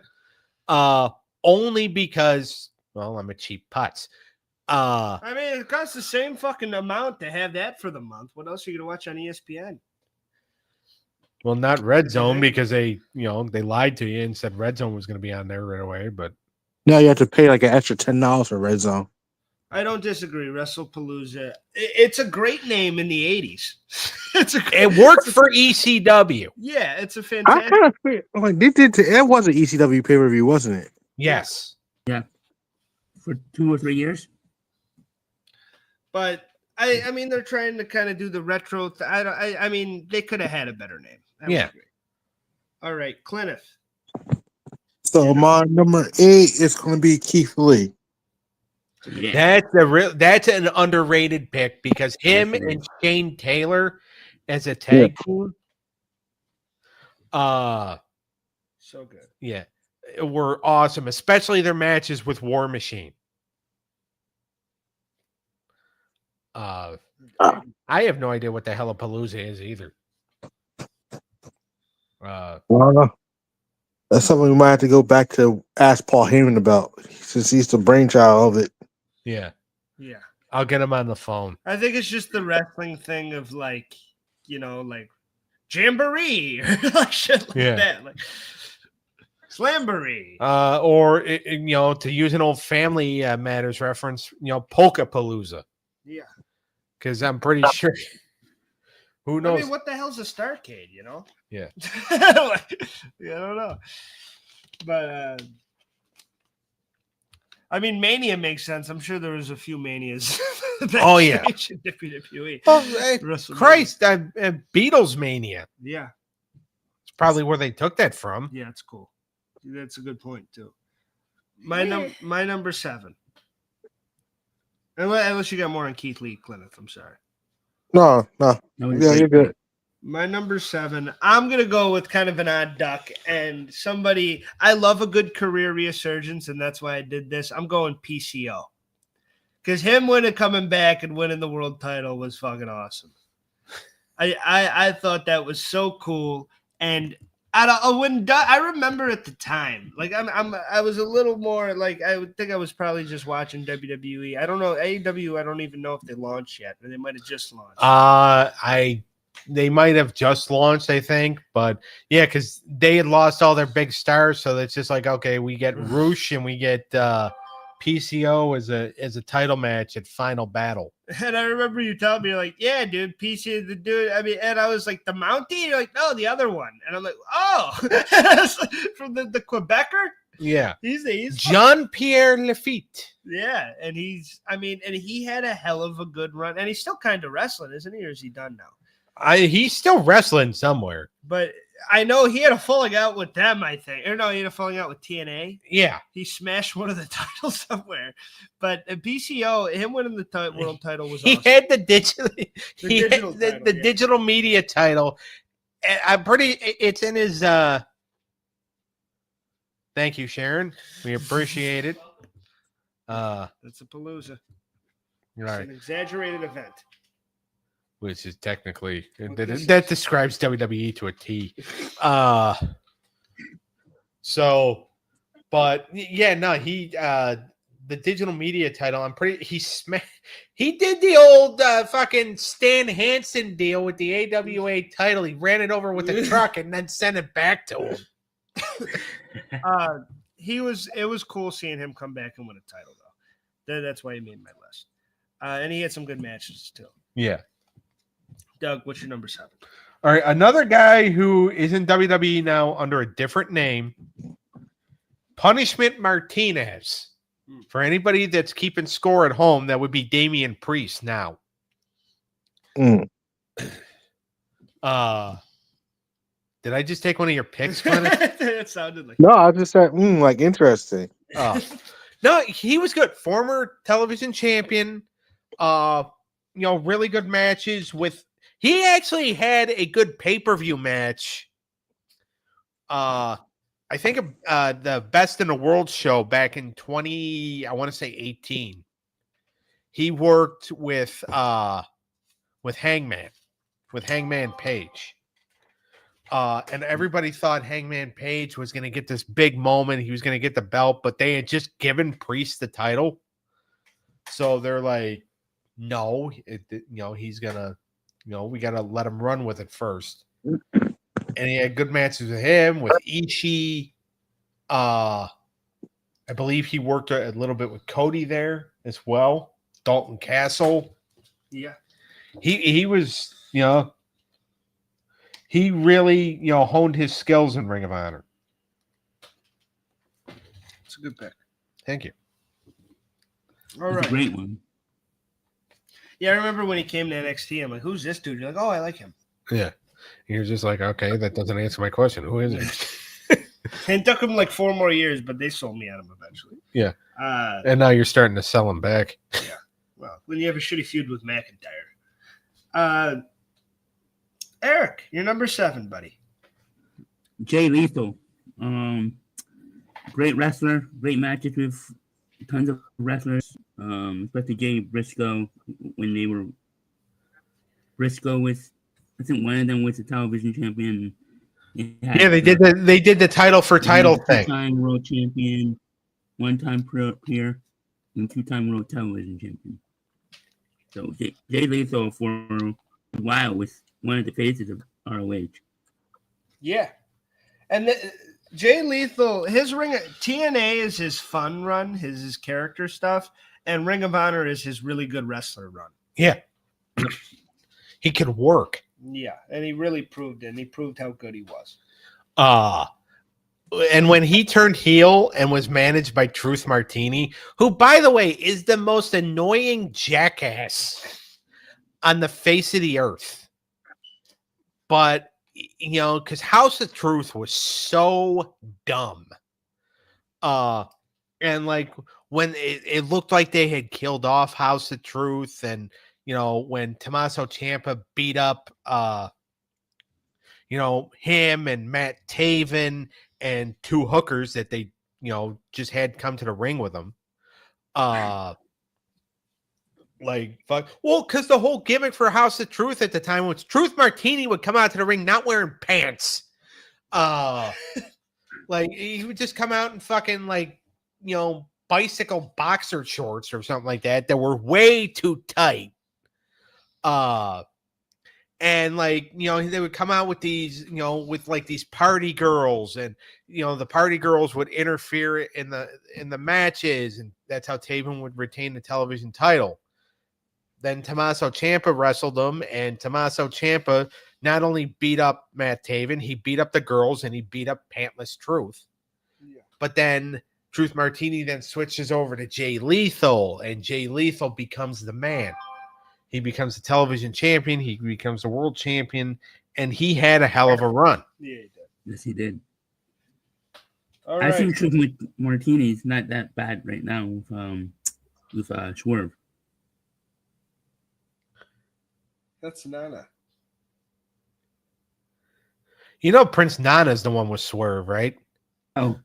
Speaker 2: only because, well, I'm a cheap putts.
Speaker 1: I mean, it costs the same fucking amount to have that for the month. What else are you going to watch on ESPN?
Speaker 2: Well, not Red Zone because they lied to you and said Red Zone was going to be on there right away. But
Speaker 5: Now you have to pay like an extra $10 for Red Zone.
Speaker 1: I don't disagree. WrestlePalooza. It's a great name in the 80s.
Speaker 2: It worked for ECW.
Speaker 1: Yeah, it's a
Speaker 5: I
Speaker 1: fantastic.
Speaker 5: kind of feel like they did. It was an ECW pay per view, wasn't it?
Speaker 2: Yes.
Speaker 3: Yeah. For 2 or 3 years.
Speaker 1: But I mean, they're trying to kind of do the retro. I mean, they could have had a better name. That was great. All right, Cleneth.
Speaker 5: So my number 8 is going to be Keith Lee.
Speaker 3: Yeah.
Speaker 2: That's an underrated pick because him and Shane Taylor as a tag team.
Speaker 1: So good.
Speaker 2: Yeah, were awesome, especially their matches with War Machine. I have no idea what the hell a Palooza is either.
Speaker 5: Well, that's something we might have to go back to ask Paul Heyman about since he's the brainchild of it.
Speaker 2: Yeah,
Speaker 1: Yeah.
Speaker 2: I'll get him on the phone.
Speaker 1: I think it's just the wrestling thing of like Jamboree or like shit like that. Like Slamboree.
Speaker 2: Or to use an old Family Matters reference, Polka Palooza.
Speaker 1: Yeah.
Speaker 2: Because I'm pretty sure. Who knows?
Speaker 1: I mean, what the hell's a Starcade,
Speaker 2: Yeah.
Speaker 1: Like, yeah, I don't know. But I mean, Mania makes sense. I'm sure there was a few Manias.
Speaker 2: Oh, yeah.
Speaker 1: backstage in WWE.
Speaker 2: Oh,
Speaker 1: WrestleMania.
Speaker 2: Christ, Beatles Mania.
Speaker 1: Yeah,
Speaker 2: It's probably where they took that from.
Speaker 1: yeah, it's cool. That's a good point too. My number 7. Unless you got more on Keith Lee, Cleneth. I'm sorry.
Speaker 5: No.
Speaker 3: That was
Speaker 5: Yeah,
Speaker 3: great.
Speaker 5: you're good.
Speaker 1: My number 7, I'm going to go with kind of an odd duck and somebody, I love a good career resurgence, and that's why I did this. I'm going PCO. Because him coming back and winning the world title was fucking awesome. I thought that was so cool. And I remember at the time, like I was a little more like, I would think I was probably just watching WWE. I don't know. AEW, I don't even know if they launched yet, or they might have just launched.
Speaker 2: They might have just launched, I think, but yeah, because they had lost all their big stars, so it's just like, okay, we get Roosh and we get PCO as a title match at Final Battle.
Speaker 1: And I remember you telling me, like, yeah, dude, PC, the dude. I mean, and I was like, the Mountie? You're like, no, the other one. And I'm like, oh, from the Quebecer?
Speaker 2: Yeah.
Speaker 1: He's
Speaker 2: Jean-Pierre Lafitte.
Speaker 1: Yeah. And he had a hell of a good run. And he's still kind of wrestling, isn't he? Or is he done now?
Speaker 2: He's still wrestling somewhere.
Speaker 1: But I know he had a falling out with them, I think. Or no, he had a falling out with TNA.
Speaker 2: Yeah.
Speaker 1: He smashed one of the titles somewhere. But PCO, him winning the world title was awesome.
Speaker 2: He had the digital
Speaker 1: title,
Speaker 2: digital media title. It's in his thank you, Sharon. We appreciate it.
Speaker 1: That's a palooza. It's an exaggerated event.
Speaker 2: Which is technically that describes WWE to a T. But yeah, no, he the digital media title. He did the old fucking Stan Hansen deal with the AWA title. He ran it over with a truck and then sent it back to him.
Speaker 1: It was cool seeing him come back and win a title though. That's why he made my list. And he had some good matches too.
Speaker 2: Yeah.
Speaker 1: Doug, what's your number 7?
Speaker 2: All right, another guy who is in WWE now under a different name, Punishment Martinez. For anybody that's keeping score at home, that would be Damian Priest now.
Speaker 5: Mm.
Speaker 2: Did I just take one of your picks, Cleneth?
Speaker 1: It sounded like
Speaker 5: No, I just said, like interesting.
Speaker 2: No, he was good. Former television champion. Really good matches with. He actually had a good pay-per-view match. I think the Best in the World show back in 18. He worked with Hangman Page. And everybody thought Hangman Page was going to get this big moment. He was going to get the belt, but they had just given Priest the title. So they're like, no, he's going to, we got to let him run with it first. And he had good matches with him, with Ishii. I believe he worked a little bit with Cody there as well. Dalton Castle.
Speaker 1: Yeah.
Speaker 2: He was, he really, honed his skills in Ring of Honor.
Speaker 1: It's a good pick.
Speaker 2: Thank you.
Speaker 1: All right.
Speaker 3: A great one.
Speaker 1: Yeah, I remember when he came to NXT, I'm like, who's this dude? You're like, oh, I like him.
Speaker 2: Yeah. You're just like, okay, that doesn't answer my question. Who is it?
Speaker 1: And it took him like 4 more years, but they sold me on him eventually.
Speaker 2: Yeah. And now you're starting to sell him back.
Speaker 1: Yeah. Well, when you have a shitty feud with McIntyre. Eric, you're number 7, buddy.
Speaker 3: Jay Lethal. Great wrestler. Great matches with tons of wrestlers. Especially Jay Briscoe when they were. Briscoe was, I think one of them was the television champion.
Speaker 2: Yeah, they did the title for title thing.
Speaker 3: 2-time world champion, 1-time peer, and 2-time world television champion. So Jay Lethal for a while was one of the faces of ROH.
Speaker 1: Yeah. And Jay Lethal, his TNA is his fun run, his character stuff, and Ring of Honor is his really good wrestler run.
Speaker 2: Yeah. He could work.
Speaker 1: Yeah, and he really proved it. And he proved how good he was.
Speaker 2: And when he turned heel and was managed by Truth Martini, who, by the way, is the most annoying jackass on the face of the earth. But, you know, because House of Truth was so dumb. And like when it looked like they had killed off House of Truth, and, you know, when Tommaso Ciampa beat up, you know, him and Matt Taven and two hookers that they, you know, just had come to the ring with them. Like, fuck. Well, because the whole gimmick for House of Truth at the time was Truth Martini would come out to the ring not wearing pants. Like, he would just come out in fucking, like, you know, bicycle boxer shorts or something like that were way too tight. And like, you know, they would come out with these, you know, with like these party girls, and, you know, the party girls would interfere in the matches, and that's how Taven would retain the television title. Then Tommaso Ciampa wrestled them, and Tommaso Ciampa not only beat up Matt Taven, he beat up the girls, and he beat up Pantless Truth. Yeah. But then Truth Martini then switches over to Jay Lethal, and Jay Lethal becomes the man. He becomes the television champion. He becomes the world champion, and he had a hell of a run.
Speaker 1: Yeah, he did.
Speaker 3: Yes, he did.
Speaker 1: All
Speaker 3: I
Speaker 1: right.
Speaker 3: think Truth Martini is not that bad right now with Swerve.
Speaker 1: That's Nana.
Speaker 2: You know, Prince Nana's the one with Swerve, right?
Speaker 3: Oh.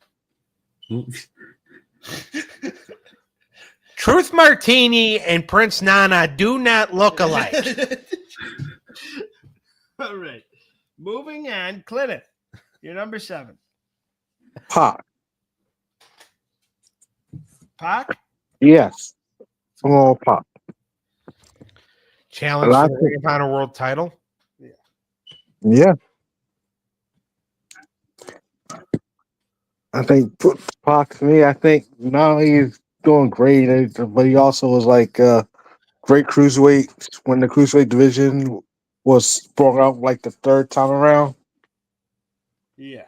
Speaker 2: Truth Martini and Prince Nana do not look alike.
Speaker 1: All right. Moving on. Cleneth, you're number 7.
Speaker 5: Pac.
Speaker 1: Pac?
Speaker 5: Yes. Oh, Pac.
Speaker 2: Challenge for the Ring of Honor World title.
Speaker 5: Yeah. I think Pac, to me, I think not only is doing great, but he also was like great cruiserweight when the cruiserweight division was brought out like the 3rd time around.
Speaker 1: Yeah.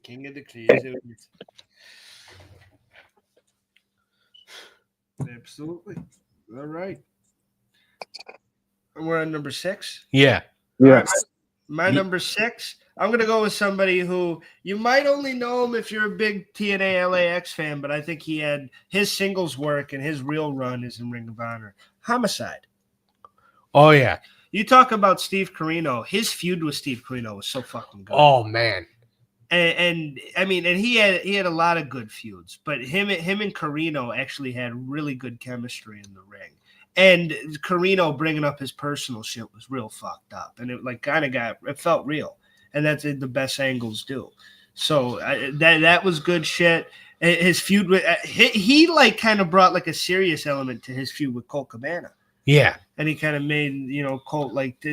Speaker 1: King of the Cruiserweights. Absolutely. All right. And we're on number 6.
Speaker 2: Yeah.
Speaker 5: Yes.
Speaker 1: My number 6, I'm going to go with somebody who you might only know him if you're a big TNA LAX fan, but I think he had his singles work and his real run is in Ring of Honor. Homicide.
Speaker 2: Oh, yeah.
Speaker 1: You talk about Steve Corino. His feud with Steve Corino was so fucking good.
Speaker 2: Oh, man.
Speaker 1: And I mean, and he had a lot of good feuds, but him and Corino actually had really good chemistry in the ring. And Corino bringing up his personal shit was real fucked up, and it like kind of it felt real, and that's the best angles do. So that was good shit. His feud with he like kind of brought like a serious element to his feud with Colt Cabana.
Speaker 2: Yeah,
Speaker 1: and he kind of made Colt like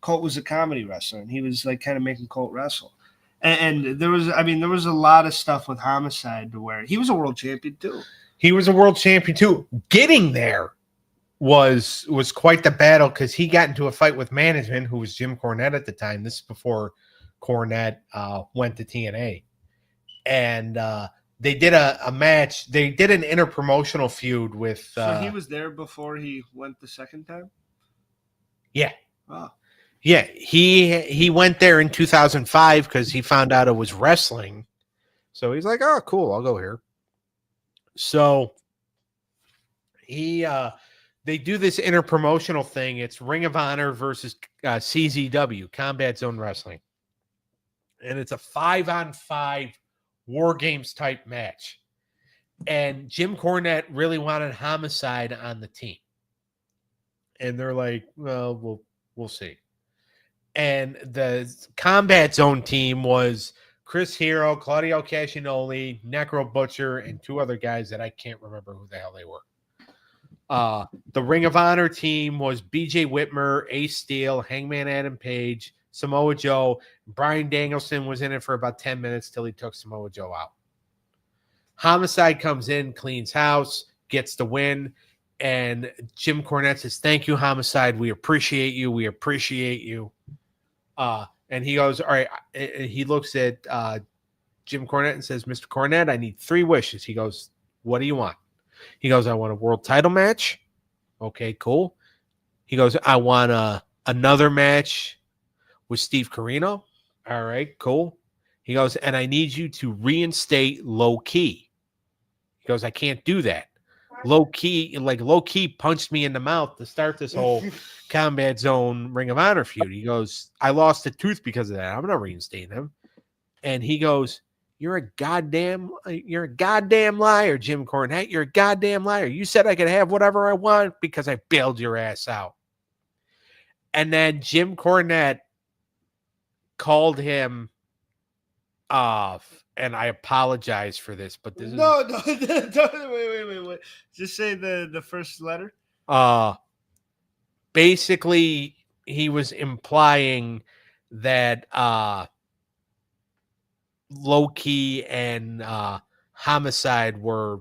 Speaker 1: Colt was a comedy wrestler, and he was like kind of making Colt wrestle. And there was a lot of stuff with Homicide to where he was a world champion too.
Speaker 2: He was a world champion too. Getting there was quite the battle, because he got into a fight with management, who was Jim Cornette at the time. This is before Cornette went to TNA. And they did a match. They did an interpromotional feud with...
Speaker 1: so he was there before he went the second time?
Speaker 2: Yeah.
Speaker 1: Oh.
Speaker 2: Yeah, he went there in 2005 because he found out it was wrestling. So he's like, oh, cool, I'll go here. So they do this interpromotional thing. It's Ring of Honor versus CZW, Combat Zone Wrestling. And it's a 5-on-5 War Games type match. And Jim Cornette really wanted Homicide on the team. And they're like, well, we'll see. And the Combat Zone team was Chris Hero, Claudio Castagnoli, Necro Butcher, and 2 other guys that I can't remember who the hell they were. The Ring of Honor team was BJ Whitmer, Ace Steel, Hangman Adam Page, Samoa Joe. Bryan Danielson was in it for about 10 minutes till he took Samoa Joe out. Homicide comes in, cleans house, gets the win. And Jim Cornette says, "Thank you, Homicide. We appreciate you. We appreciate you." And he goes, "All right." And he looks at Jim Cornette and says, "Mr. Cornette, I need 3 wishes." He goes, "What do you want?" He goes, "I want a world title match." Okay, cool. He goes, "I want another match with Steve Corino." All right, cool. He goes, "And I need you to reinstate Low Key." He goes, "I can't do that. Low Key punched me in the mouth to start this whole Combat Zone Ring of Honor feud." He goes, "I lost a tooth because of that. I'm not reinstating him." And he goes, you're a goddamn liar, Jim Cornette. You're a goddamn liar. You said I could have whatever I want because I bailed your ass out." And then Jim Cornette called him off, and I apologize for this, but this
Speaker 1: no, wait. Just say the first letter.
Speaker 2: Basically he was implying that Low Key and Homicide were,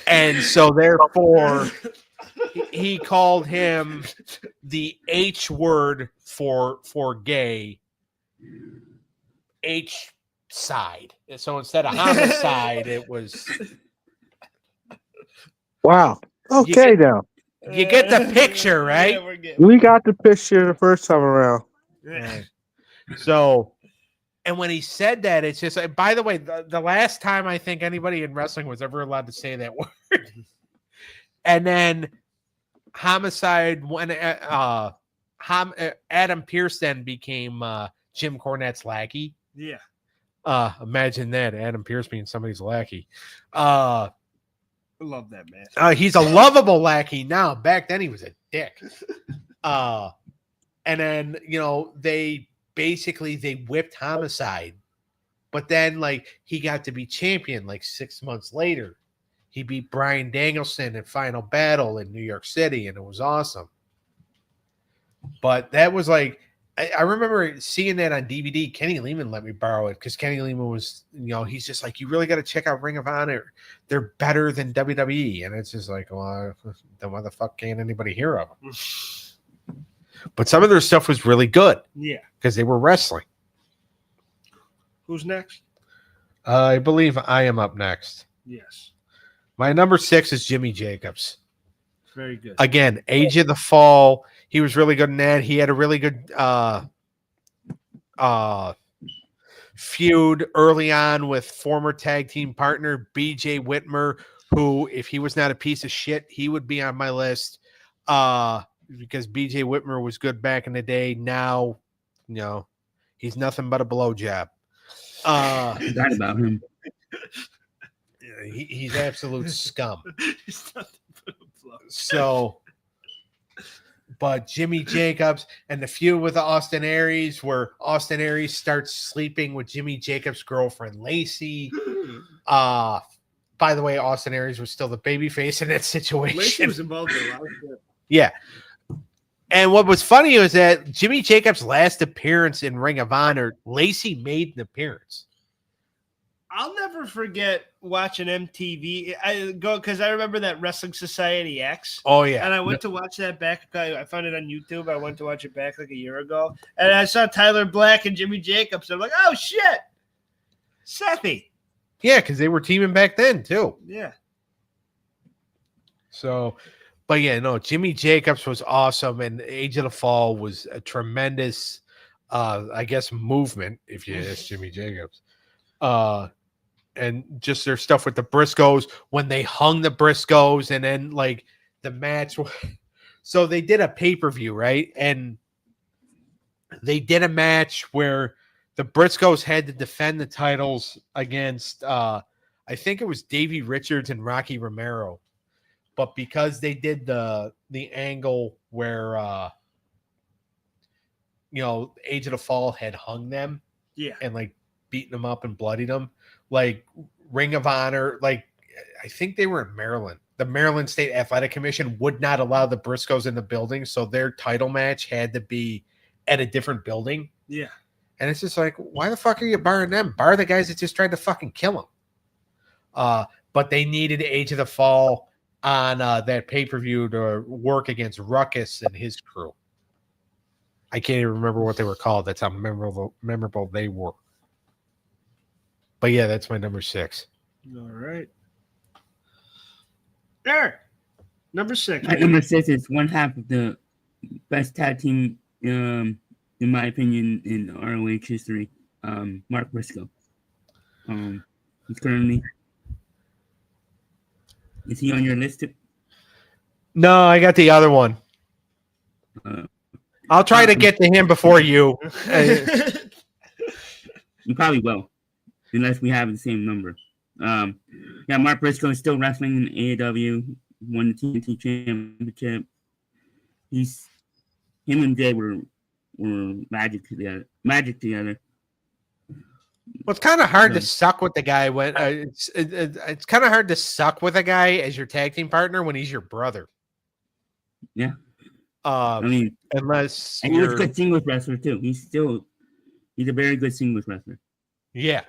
Speaker 2: and so therefore he called him the H word for gay, H side. So instead of homicide, it was.
Speaker 5: Wow. Okay, now
Speaker 2: You get the picture, right?
Speaker 1: Yeah,
Speaker 5: we got the picture the first time around.
Speaker 2: Right. So, and when he said that, it's just. By the way, the last time I think anybody in wrestling was ever allowed to say that word, and then Homicide when Adam Pearce then became Jim Cornette's lackey.
Speaker 1: Yeah.
Speaker 2: Imagine that, Adam Pearce being somebody's lackey.
Speaker 1: I love that man.
Speaker 2: He's a lovable lackey now. Back then he was a dick. And then, they whipped Homicide. But then he got to be champion 6 months later. He beat Bryan Danielson in Final Battle in New York City, and it was awesome. But that was I remember seeing that on DVD. Kenny Lehman let me borrow it because Kenny Lehman was, he's just you really got to check out Ring of Honor. They're better than WWE. And it's just well, then why the fuck can't anybody hear of them? But some of their stuff was really good.
Speaker 1: Yeah.
Speaker 2: Because they were wrestling.
Speaker 1: Who's next?
Speaker 2: I believe I am up next.
Speaker 1: Yes.
Speaker 2: My number 6 is Jimmy Jacobs.
Speaker 1: Very good.
Speaker 2: Again, Age of the Fall. He was really good in that. He had a really good feud early on with former tag team partner BJ Whitmer, who, if he was not a piece of shit, he would be on my list because BJ Whitmer was good back in the day. Now, he's nothing but a blowjob.
Speaker 3: Forgot about him.
Speaker 2: He's absolute scum. So, but Jimmy Jacobs and the feud with Austin Aries, where Austin Aries starts sleeping with Jimmy Jacobs' girlfriend Lacey. By the way, Austin Aries was still the babyface in that situation.
Speaker 1: Lacey was involved in a lot of shit.
Speaker 2: Yeah. And what was funny was that Jimmy Jacobs' last appearance in Ring of Honor, Lacey made an appearance.
Speaker 1: I'll never forget watching MTV. Because I remember that Wrestling Society X.
Speaker 2: Oh, yeah.
Speaker 1: And I went to watch that back. I found it on YouTube. I went to watch it back a year ago. And I saw Tyler Black and Jimmy Jacobs. I'm like, oh, shit. Sethy.
Speaker 2: Yeah, because they were teaming back then, too.
Speaker 1: Yeah.
Speaker 2: So, but yeah, no, Jimmy Jacobs was awesome. And Age of the Fall was a tremendous, I guess, movement, if you ask Jimmy Jacobs. And just their stuff with the Briscoes when they hung the Briscoes, and then the match. So they did a pay-per-view, right? And they did a match where the Briscoes had to defend the titles against I think it was Davey Richards and Rocky Romero. But because they did the angle where Age of the Fall had hung them,
Speaker 1: Yeah.
Speaker 2: and beating them up and bloodied them, Ring of Honor, I think they were in Maryland. The Maryland State Athletic Commission would not allow the Briscoes in the building, so their title match had to be at a different building.
Speaker 1: Yeah.
Speaker 2: And it's just why the fuck are you barring them? Bar the guys that just tried to fucking kill them. but they needed Age of the Fall on that pay-per-view to work against Ruckus and his crew. I can't even remember what they were called. That's how memorable they were. But yeah, that's my number 6.
Speaker 1: All right. Eric, number 6.
Speaker 3: My number 6 is one half of the best tag team, in my opinion, in ROH history. Mark Briscoe. He's currently. Is he on your list?
Speaker 2: No, I got the other one. I'll try to get to him before you.
Speaker 3: You probably will, unless we have the same number. Yeah, Mark Briscoe is still wrestling in AEW. Won the TNT Championship. Him and Jay were magic together.
Speaker 2: Well, it's kind of hard to suck with the guy when it's kind of hard to suck with a guy as your tag team partner when he's your brother.
Speaker 3: Yeah.
Speaker 2: I mean, unless
Speaker 3: and he was a good singles wrestler too. He's a very good singles wrestler.
Speaker 2: Yeah.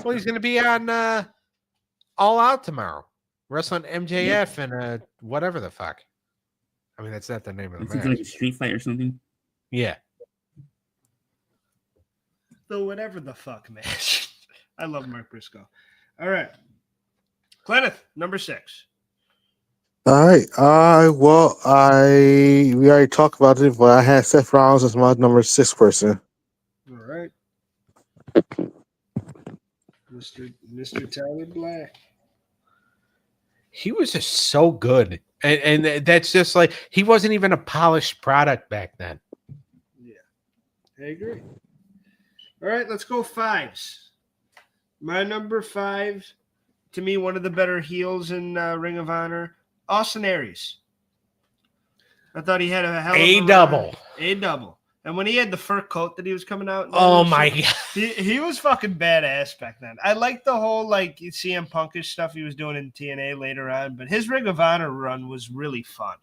Speaker 2: Well, he's going to be on All Out tomorrow, wrestling MJF and whatever the fuck. I mean, that's not the name of the match.
Speaker 3: It's like a street fight or something.
Speaker 2: Yeah.
Speaker 1: The whatever the fuck match. I love Mark Briscoe. All right. Cleneth, number 6.
Speaker 5: All right. We already talked about it, but I had Seth Rollins as my number 6 person.
Speaker 1: All right. Mr. Tyler Black.
Speaker 2: He was just so good. And that's just like, he wasn't even a polished product back then.
Speaker 1: Yeah. I agree. All right, let's go 5s. My number 5, to me, one of the better heels in Ring of Honor, Austin Aries. I thought he had a hell of a
Speaker 2: double.
Speaker 1: A double. And when he had the fur coat that he was coming out in,
Speaker 2: oh my God.
Speaker 1: He was fucking badass back then. I liked the whole like CM Punkish stuff he was doing in TNA later on, but his Ring of Honor run was really fun.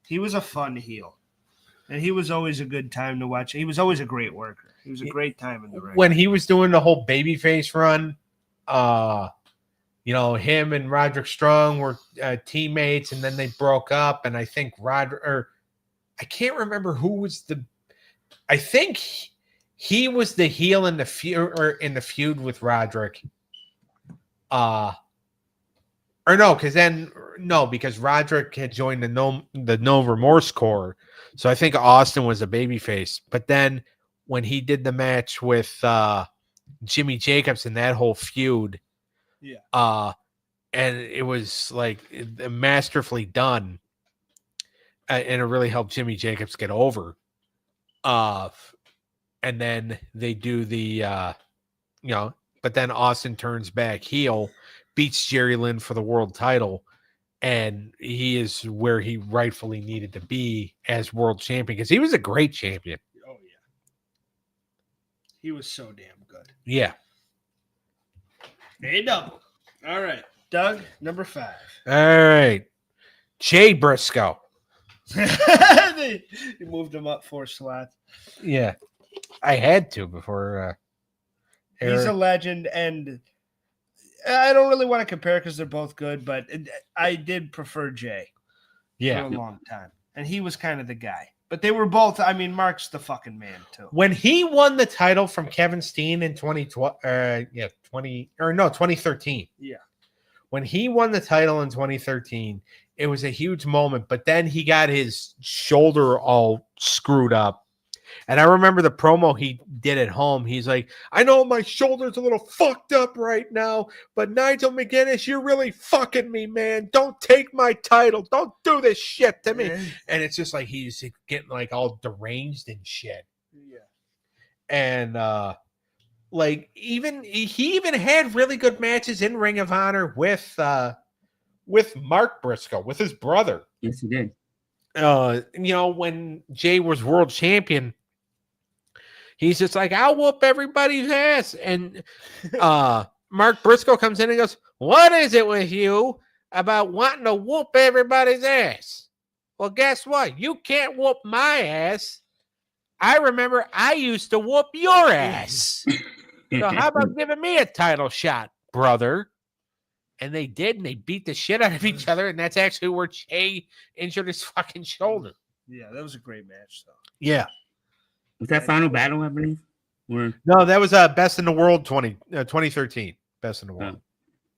Speaker 1: He was a fun heel. And he was always a good time to watch. He was always a great worker. He was a great time in the ring.
Speaker 2: When he was doing the whole babyface run, him and Roderick Strong were teammates, and then they broke up. And I think I can't remember who was I think he was the heel in the feud with Roderick. Because Roderick had joined the No Remorse Corps. So I think Austin was a babyface. But then when he did the match with Jimmy Jacobs in that whole feud, and it was like masterfully done, and it really helped Jimmy Jacobs get over. And then they do the, but then Austin turns back heel, beats Jerry Lynn for the world title, and he is where he rightfully needed to be as world champion because he was a great champion.
Speaker 1: Oh, yeah. He was so damn good.
Speaker 2: Yeah.
Speaker 1: A double. All right. Doug, number 5.
Speaker 2: All right. Jay Briscoe.
Speaker 1: He moved him up 4 slots.
Speaker 2: Yeah. I had to before.
Speaker 1: He's a legend, and I don't really want to compare because they're both good, but I did prefer Jay for a long time. And he was kind of the guy. But they were both, Mark's the fucking man, too.
Speaker 2: When he won the title from Kevin Steen in 2013.
Speaker 1: Yeah.
Speaker 2: When he won the title in 2013, it was a huge moment, but then he got his shoulder all screwed up. And I remember the promo he did at home. He's like, I know my shoulder's a little fucked up right now, but Nigel McGuinness, you're really fucking me, man. Don't take my title. Don't do this shit to me. And it's just like he's getting like all deranged and shit.
Speaker 1: Yeah.
Speaker 2: And he even had really good matches in Ring of Honor with Mark Briscoe, with his brother.
Speaker 3: Yes, he did.
Speaker 2: When Jay was world champion, he's just like, I'll whoop everybody's ass. And Mark Briscoe comes in and goes, what is it with you about wanting to whoop everybody's ass? Well, guess what? You can't whoop my ass. I remember I used to whoop your ass. So how about giving me a title shot, brother? And they did, and they beat the shit out of each other. And that's actually where Che injured his fucking shoulder.
Speaker 1: Yeah, that was a great match, though.
Speaker 2: Yeah.
Speaker 3: Was that final battle, I believe? Or
Speaker 2: No, that was Best in the World 2013. Best in the World.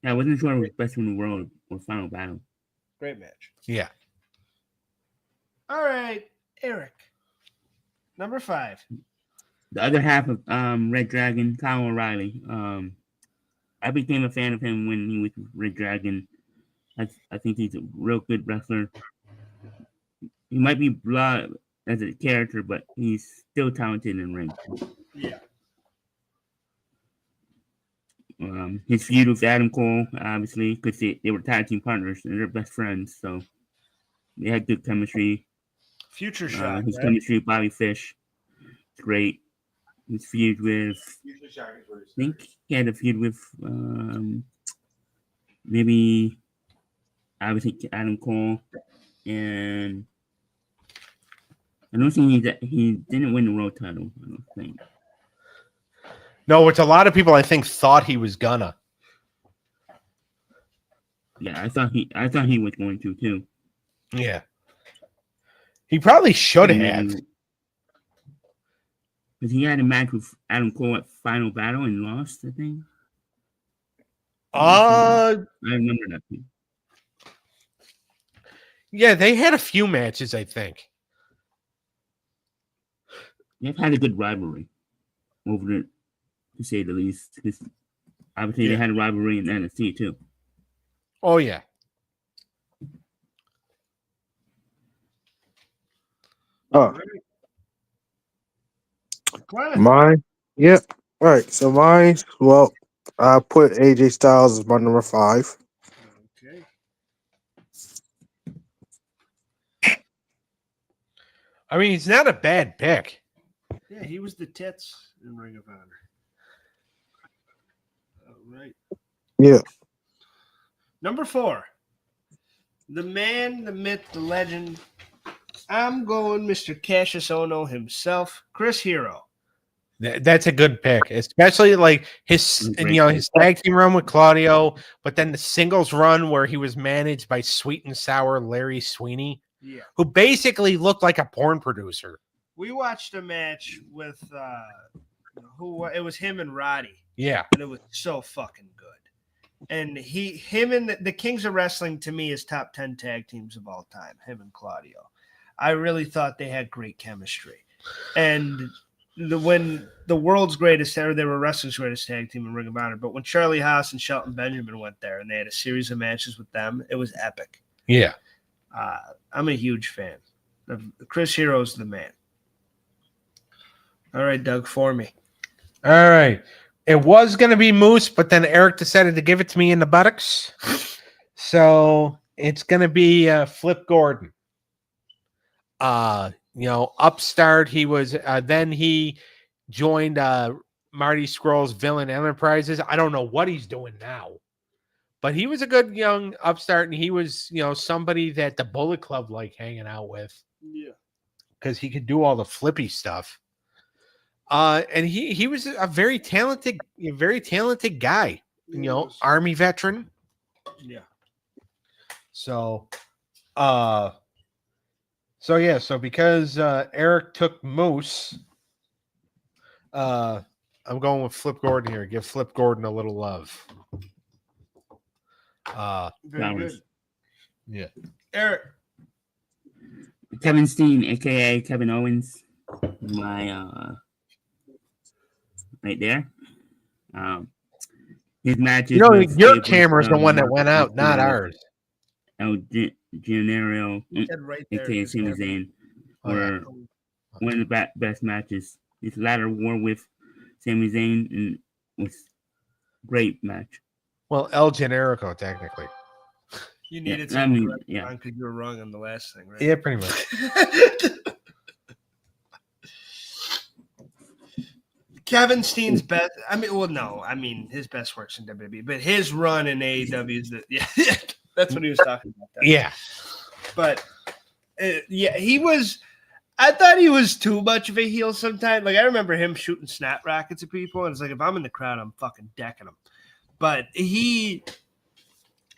Speaker 3: yeah, I wasn't sure it was best in the world or final battle.
Speaker 1: Great match.
Speaker 2: Yeah.
Speaker 1: All right, Eric. Number 5.
Speaker 3: The other half of Red Dragon, Kyle O'Reilly. I became a fan of him when he was with Red Dragon. I think he's a real good wrestler. He might be blah as a character, but he's still talented in ring.
Speaker 1: Yeah.
Speaker 3: His feud with Adam Cole, obviously, because they were tag team partners and they're best friends, so they had good chemistry.
Speaker 1: Future Shock.
Speaker 3: His
Speaker 1: right?
Speaker 3: chemistry with Bobby Fish, it's great. His feud with, I think he had a feud with maybe obviously Adam Cole, and I don't think he didn't win the world title. I don't think.
Speaker 2: No, which a lot of people I think thought he was gonna.
Speaker 3: Yeah, I thought he was going to too.
Speaker 2: Yeah. He probably should have.
Speaker 3: Because he had a match with Adam Cole at Final Battle and lost, I think. I remember that too.
Speaker 2: Yeah, they had a few matches, I think.
Speaker 3: They've had a good rivalry over it, to say the least. Obviously, they had a rivalry in NXT too.
Speaker 2: Oh, yeah.
Speaker 5: Oh,
Speaker 1: Cleneth.
Speaker 5: mine. Yep. All right. So mine. Well, I put AJ Styles as my number 5.
Speaker 1: Okay.
Speaker 2: I mean, he's not a bad pick.
Speaker 1: Yeah, he was the tits in Ring of Honor. All right.
Speaker 5: Yeah.
Speaker 1: Number 4. The man, the myth, the legend. I'm going Mr. Cassius Ohno himself, Chris Hero.
Speaker 2: That's a good pick, especially like his tag team run with Claudio, but then the singles run where he was managed by sweet and sour Larry Sweeney, who basically looked like a porn producer.
Speaker 1: We watched a match with it was him and Roddy.
Speaker 2: Yeah,
Speaker 1: and it was so fucking good. And him and the Kings of Wrestling to me is top 10 tag teams of all time. Him and Claudio. I really thought they had great chemistry. And when the world's greatest, or they were wrestling's greatest tag team in Ring of Honor, but when Charlie Haas and Shelton Benjamin went there and they had a series of matches with them, it was epic.
Speaker 2: Yeah.
Speaker 1: I'm a huge fan. Chris Hero's the man. All right, Doug, for me.
Speaker 2: All right. It was going to be Moose, but then Eric decided to give it to me in the buttocks. So it's going to be Flip Gordon. Upstart. He was then he joined Marty Scurll's Villain Enterprises. I don't know what he's doing now, but he was a good young upstart, and he was somebody that the Bullet Club liked hanging out with.
Speaker 1: Yeah,
Speaker 2: because he could do all the flippy stuff. And he was a very talented guy. Army veteran.
Speaker 1: Yeah.
Speaker 2: So because Eric took Moose, I'm going with Flip Gordon here. Give Flip Gordon a little love.
Speaker 1: Very good.
Speaker 2: Yeah.
Speaker 1: Eric.
Speaker 3: Kevin Steen, aka Kevin Owens, my right there. His matches.
Speaker 2: Your camera's the one that went out, not ours.
Speaker 3: El Genero,
Speaker 1: Right there,
Speaker 3: aka Sami Zayn, were one of the best matches. His latter war with Sami Zayn was great match.
Speaker 2: Well, El Generico, technically.
Speaker 1: You needed
Speaker 3: yeah,
Speaker 1: something because you were wrong on the last thing, right?
Speaker 2: Yeah, pretty much.
Speaker 1: Kevin Steen's best. His best work's in WWE, but his run in AEW is that's what he was talking about.
Speaker 2: Yeah,
Speaker 1: but he was. I thought he was too much of a heel sometimes. Like I remember him shooting snap rockets at people, and it's like if I'm in the crowd, I'm fucking decking him. But he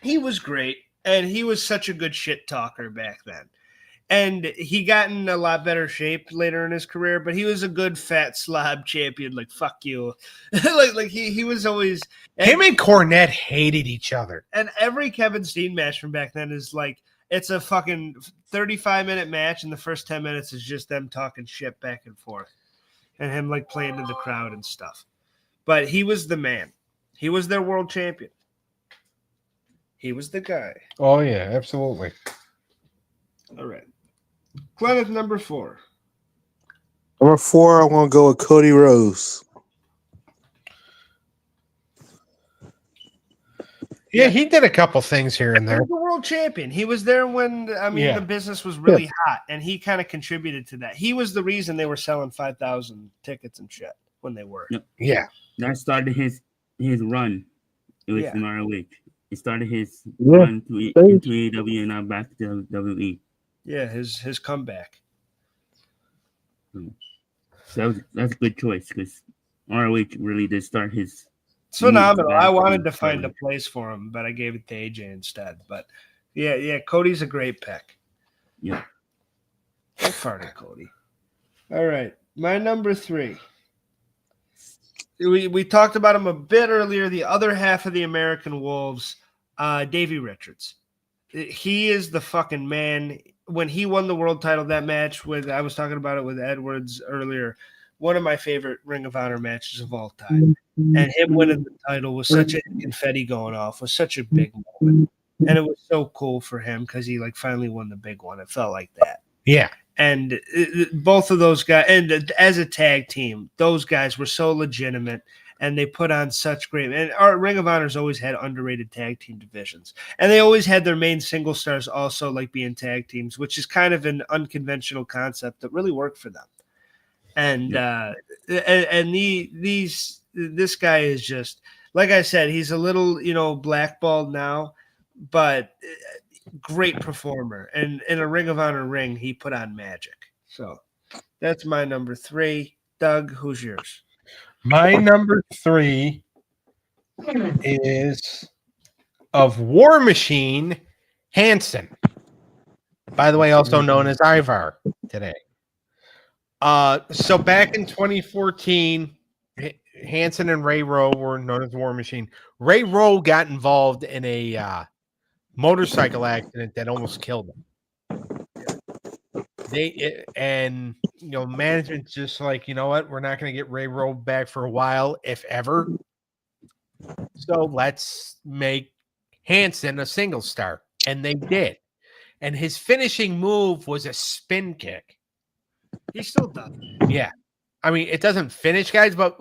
Speaker 1: He was great, and he was such a good shit talker back then. And he got in a lot better shape later in his career, but he was a good fat slob champion. Like fuck you, like he was always
Speaker 2: Him and Cornette hated each other.
Speaker 1: and every Kevin Steen match from back then is like it's a fucking 35-minute match, and the first 10 minutes is just them talking shit back and forth, and him like playing to the crowd and stuff. But he was the man. He was their world champion. He was the guy.
Speaker 2: Oh yeah, absolutely.
Speaker 1: All right. Cleneth number 4.
Speaker 5: Number 4, I'm gonna go with Cody Rhodes.
Speaker 2: Yeah, he did a couple things here and
Speaker 1: He
Speaker 2: there.
Speaker 1: was the world champion. He was there when the business was really hot, and he kind of contributed to that. He was the reason they were selling 5,000 tickets and shit when they were.
Speaker 3: Yep.
Speaker 2: Yeah.
Speaker 3: That started his run. It was
Speaker 1: Yeah.
Speaker 3: in ROH. It started his
Speaker 5: Yeah.
Speaker 3: run into AEW and now back to WWE.
Speaker 1: Yeah, his comeback.
Speaker 3: So that's a good choice because ROH really did start his.
Speaker 1: It's phenomenal.
Speaker 3: back
Speaker 1: I wanted to
Speaker 3: and
Speaker 1: find a
Speaker 3: started.
Speaker 1: place for him, but I gave it to AJ instead. But yeah, Cody's a great pick.
Speaker 3: Yeah.
Speaker 1: Go farted, Cody. All right, my number 3. We talked about him a bit earlier. The other half of the American Wolves, Davey Richards. He is the fucking man. When he won the world title, that match with I was talking about it with Edwards earlier. One of my favorite Ring of Honor matches of all time. And him winning the title was such a confetti going off, was such a big moment. And it was so cool for him because he like finally won the big one. It felt like that.
Speaker 2: Yeah.
Speaker 1: And both of those guys, and as a tag team, those guys were so legitimate, and they put on such great. And our Ring of Honor's always had underrated tag team divisions, and they always had their main single stars also like being tag teams, which is kind of an unconventional concept that really worked for them. And this guy is just like I said, he's a little blackballed now, but great performer, and in a Ring of Honor ring, he put on magic. So that's my number 3. Doug, who's yours?
Speaker 2: My number 3 is of War Machine Hansen. By the way, also known as Ivar today. So back in 2014, Hansen and Ray Rowe were known as War Machine. Ray Rowe got involved in a motorcycle accident that almost killed him. Management's just like, you know what, we're not going to get Ray Rowe back for a while, if ever. So let's make Hansen a single star, and they did. And his finishing move was a spin kick.
Speaker 1: He still does.
Speaker 2: Yeah. I mean, it doesn't finish, guys, but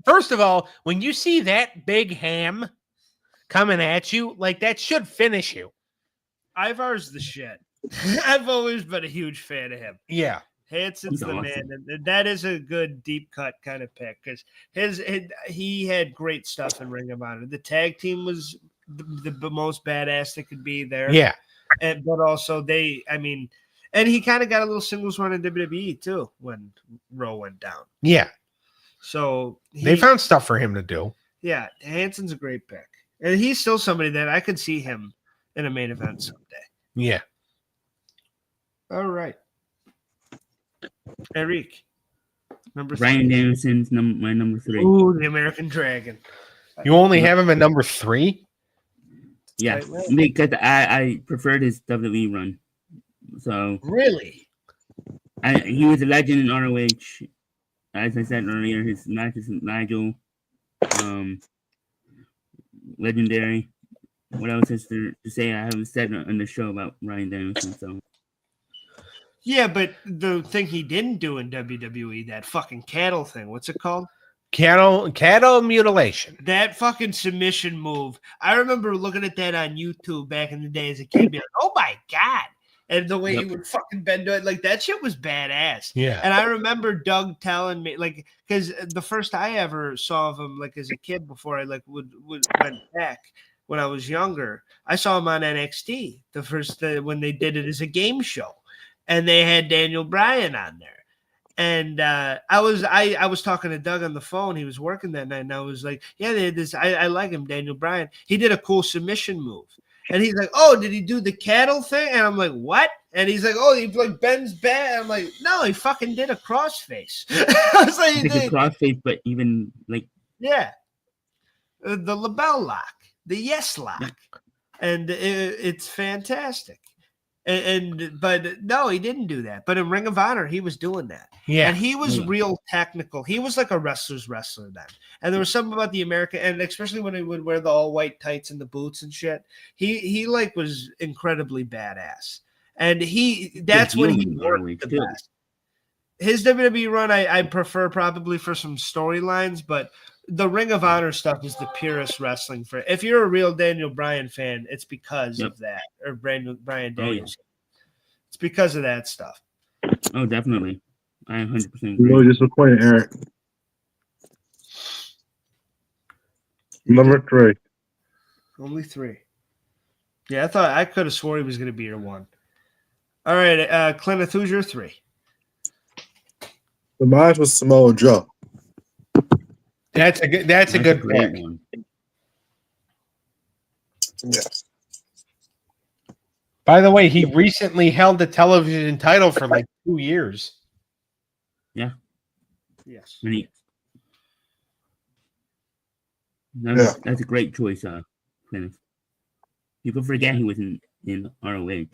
Speaker 2: first of all, when you see that big ham coming at you, like that should finish you.
Speaker 1: Ivar's the shit. I've always been a huge fan of him.
Speaker 2: Yeah.
Speaker 1: Hansen's
Speaker 3: He's
Speaker 1: the
Speaker 3: awesome.
Speaker 1: man, and that is a good deep cut kind of pick because he had great stuff in Ring of Honor. The tag team was the most badass that could be there.
Speaker 2: Yeah.
Speaker 1: But also and he kind of got a little singles run in WWE too when Rowe went down.
Speaker 2: Yeah.
Speaker 1: So
Speaker 2: They found stuff for him to do.
Speaker 1: Yeah, Hansen's a great pick. And he's still somebody that I could see him in a main event someday.
Speaker 2: Yeah.
Speaker 1: All right. Eric, number 3.
Speaker 3: Brian Danielson's my number 3.
Speaker 1: Ooh, the American Dragon.
Speaker 2: You only have him at number 3?
Speaker 3: Yeah,
Speaker 1: Right.
Speaker 3: because I preferred his WWE run. So
Speaker 1: Really?
Speaker 3: he was a legend in ROH. As I said earlier, his matches with Nigel, legendary. What else is there to say? I haven't said on the show about Brian Danielson. So
Speaker 1: Yeah, but the thing he didn't do in WWE, that fucking cattle thing, what's it called?
Speaker 2: Cattle mutilation.
Speaker 1: That fucking submission move. I remember looking at that on YouTube back in the day as a kid, being like, oh my God. And the way he would fucking bend to it, like that shit was badass.
Speaker 2: Yeah.
Speaker 1: And I remember Doug telling me, like, because the first I ever saw of him, like as a kid, before I like would went back when I was younger, I saw him on NXT the first when they did it as a game show, and they had Daniel Bryan on there. And I was talking to Doug on the phone. He was working that night, and I was like, "Yeah, they had this. I like him, Daniel Bryan. He did a cool submission move." And he's like, oh, did he do the cattle thing? And I'm like, what? And he's like, oh, he like bends back. I'm like, no, he fucking did a crossface. I was like,
Speaker 3: He did the crossface, but even like
Speaker 1: yeah, the label lock, the yes lock, and it's fantastic. But no, he didn't do that. But in Ring of Honor, he was doing that.
Speaker 2: Yeah.
Speaker 1: And he was real technical. He was like a wrestler's wrestler then. And there was something about the American, and especially when he would wear the all white tights and the boots and shit. He like was incredibly badass. And that's when he worked the best. His WWE run, I prefer probably for some storylines, but the Ring of Honor stuff is the purest wrestling. For if you're a real Daniel Bryan fan, it's because of that, or Brian Daniels. It's because of that stuff.
Speaker 3: Oh, definitely. I 100% agree.
Speaker 5: No disappointed, Eric. Number 3.
Speaker 1: Only 3. Yeah, I thought I could have swore he was going to be your 1. All right, Cleneth, who's your 3?
Speaker 5: The mine was Samoa Joe.
Speaker 2: That's a good
Speaker 3: great
Speaker 2: pick.
Speaker 3: one.
Speaker 5: Yes.
Speaker 2: By the way, he recently held the television title for like 2 years.
Speaker 3: Yeah.
Speaker 1: Yes.
Speaker 3: That's a great choice, Cleneth. People forget he was in ROH.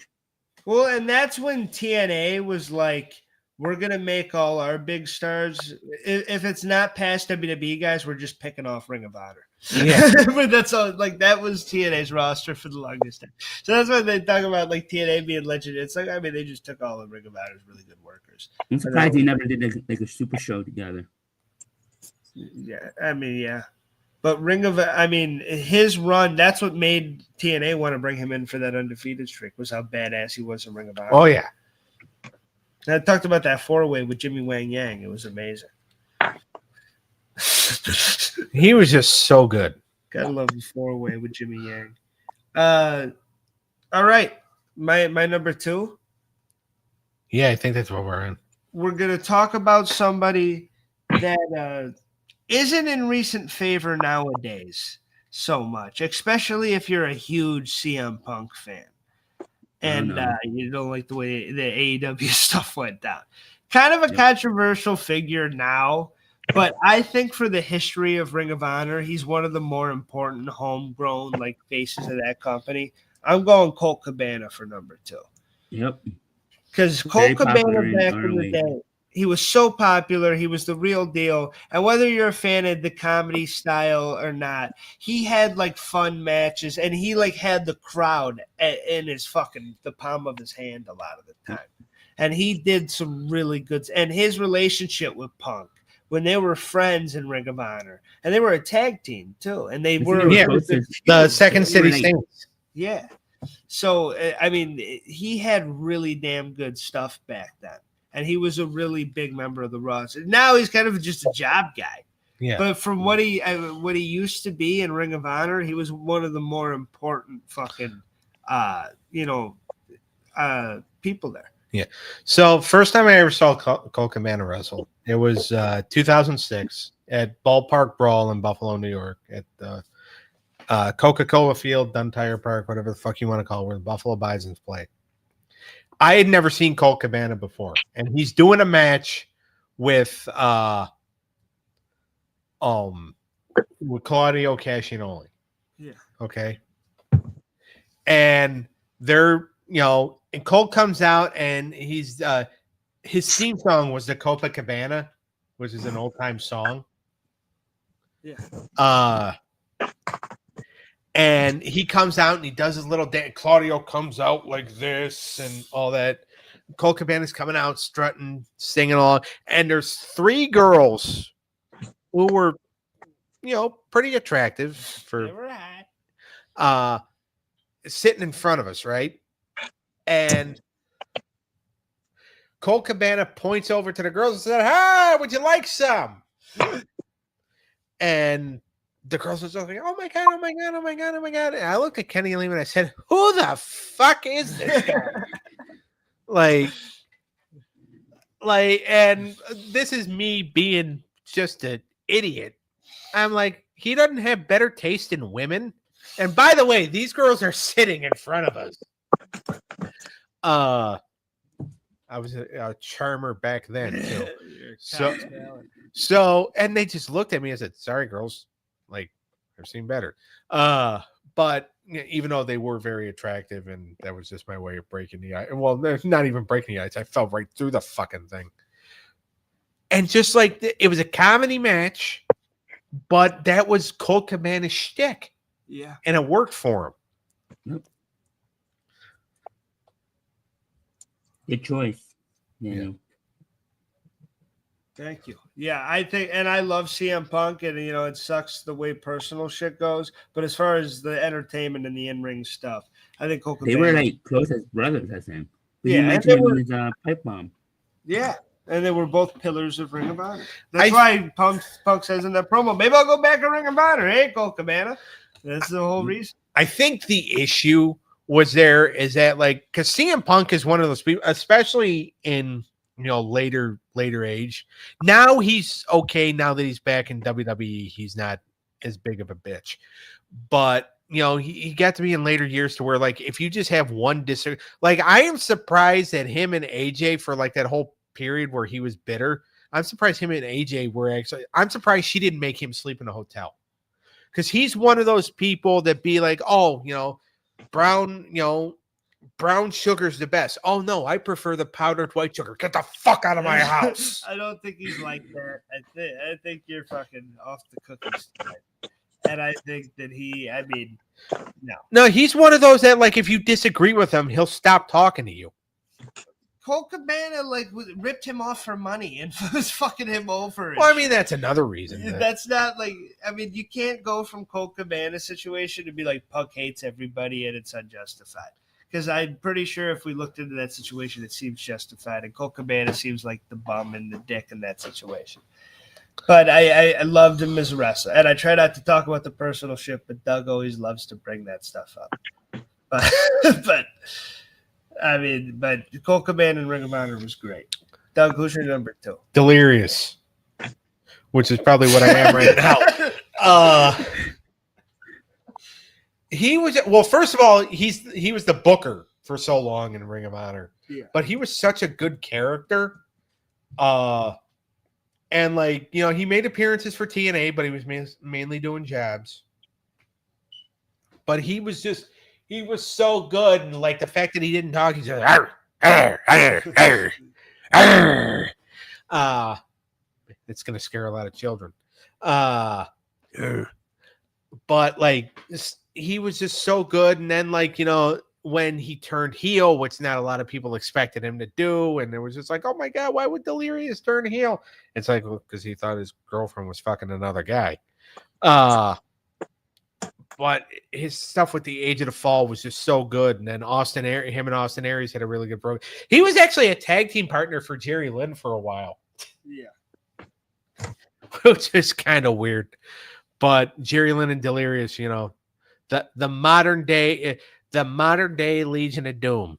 Speaker 1: Well, and that's when TNA was like, we're going to make all our big stars. If it's not past WWE guys, we're just picking off Ring of Honor.
Speaker 2: Yeah.
Speaker 1: But that's all, like, that was TNA's roster for the longest time. So that's why they talk about like TNA being legendary. It's like, I mean, they just took all the Ring of Honor's really good workers.
Speaker 3: I'm surprised they never did like a super show together.
Speaker 1: Yeah. I mean, yeah. But his run, that's what made TNA want to bring him in for that undefeated streak, was how badass he was in Ring of Honor.
Speaker 2: Oh, yeah.
Speaker 1: And I talked about that 4-way with Jimmy Wang Yang. It was amazing.
Speaker 2: He was just so good.
Speaker 1: Gotta love the 4-way with Jimmy Yang. All right. My number 2.
Speaker 2: Yeah, I think that's what we're in.
Speaker 1: We're going to talk about somebody that isn't in recent favor nowadays so much, especially if you're a huge CM Punk fan. And you don't like the way the AEW stuff went down. Kind of a controversial figure now, but I think for the history of Ring of Honor, he's one of the more important homegrown like faces of that company. I'm going Colt Cabana for number 2.
Speaker 3: Yep.
Speaker 1: Because Colt Cabana back in the day, he was so popular. He was the real deal. And whether you're a fan of the comedy style or not, he had like fun matches, and he like had the crowd in his the palm of his hand a lot of the time. And he did some really good. And his relationship with Punk, when they were friends in Ring of Honor, and they were a tag team too, and they were
Speaker 2: the Second City Saints.
Speaker 1: Yeah. So I mean, he had really damn good stuff back then. And he was a really big member of the roster. Now he's kind of just a job guy.
Speaker 2: Yeah.
Speaker 1: But from what he used to be in Ring of Honor, he was one of the more important fucking, people there.
Speaker 2: Yeah. So first time I ever saw Colt Cabana wrestle, it was 2006 at Ballpark Brawl in Buffalo, New York, at the Coca-Cola Field, Dunn Tire Park, whatever the fuck you want to call it, where the Buffalo Bisons play. I had never seen Colt Cabana before, and he's doing a match with Claudio Cashinoli.
Speaker 1: Yeah.
Speaker 2: Okay. And they're, and Colt comes out, and he's his theme song was the Copacabana, which is an old time song.
Speaker 1: Yeah.
Speaker 2: And he comes out and he does his little dance. Claudio comes out like this and all that. Colt Cabana's coming out, strutting, singing along. And there's 3 girls who were, pretty attractive for sitting in front of us, right? And Colt Cabana points over to the girls and said, "Hi, would you like some?" And the girls were just like, "Oh my god, oh my god, oh my god, oh my god." And I looked at Kenny Lehman and I said, "Who the fuck is this guy?" And this is me being just an idiot. I'm like, he doesn't have better taste in women. And by the way, these girls are sitting in front of us. I was a charmer back then too. So, and they just looked at me and said, "Sorry, girls, like I've seen better." But even though they were very attractive, and that was just my way of breaking the ice. Well, not even breaking the ice. I fell right through the fucking thing. And just like it was a comedy match, but that was Colt Cabana's shtick.
Speaker 1: Yeah.
Speaker 2: And it worked for him.
Speaker 3: Good choice.
Speaker 2: Yeah.
Speaker 1: Thank you. Yeah, I think, and I love CM Punk, and it sucks the way personal shit goes. But as far as the entertainment and the in-ring stuff, I think Colt
Speaker 3: They
Speaker 1: Cabana,
Speaker 3: were like close as brothers, I think.
Speaker 1: Yeah,
Speaker 3: You
Speaker 1: and
Speaker 3: mentioned
Speaker 1: they
Speaker 3: him
Speaker 1: were-
Speaker 3: in his pipe bomb.
Speaker 1: yeah, and they were both pillars of Ring of Honor. That's why Punk says in that promo, maybe I'll go back to Ring of Honor. Hey, Colt Cabana. That's the whole reason.
Speaker 2: I think the issue was there is that like because CM Punk is one of those people, especially in later age. Now he's okay. Now that he's back in WWE, he's not as big of a bitch. But he got to be in later years to where like if you just have one like I am surprised that him and AJ for like that whole period where he was bitter. I'm surprised him and AJ were actually. I'm surprised she didn't make him sleep in a hotel. Because he's one of those people that be like, oh, brown sugar's the best. Oh no, I prefer the powdered white sugar. Get the fuck out of my house.
Speaker 1: I don't think he's like that. I think you're fucking off the cookies tonight. And I think that no.
Speaker 2: No, he's one of those that like if you disagree with him, he'll stop talking to you.
Speaker 1: Colt Cabana ripped him off for money and was fucking him over.
Speaker 2: Well, I mean that's another reason.
Speaker 1: That's not you can't go from Colt Cabana's situation to be like Punk hates everybody and it's unjustified. Because I'm pretty sure if we looked into that situation, it seems justified, and Colt Cabana seems like the bum and the dick in that situation. But I loved him as a wrestler, and I try not to talk about the personal shit, but Doug always loves to bring that stuff up. But Colt Cabana in Ring of Honor was great. Doug, who's your number 2?
Speaker 2: Delirious, which is probably what I am right now. He was first of all, he was the booker for so long in Ring of Honor.
Speaker 1: Yeah.
Speaker 2: But he was such a good character. And he made appearances for TNA, but he was mainly doing jabs. But he was so good, and like the fact that he didn't talk, he's like, arr, arr, arr, arr, arr. It's gonna scare a lot of children. But like he was just so good, and then when he turned heel, which not a lot of people expected him to do, and it was just like, oh my god, why would Delirious turn heel? It's like because he thought his girlfriend was fucking another guy. But his stuff with the Age of the Fall was just so good. And then him and Austin Aries had a really good program. He was actually a tag team partner for Jerry Lynn for a while.
Speaker 1: Yeah.
Speaker 2: Which is kind of weird. But Jerry Lynn and Delirious, the modern day Legion of Doom.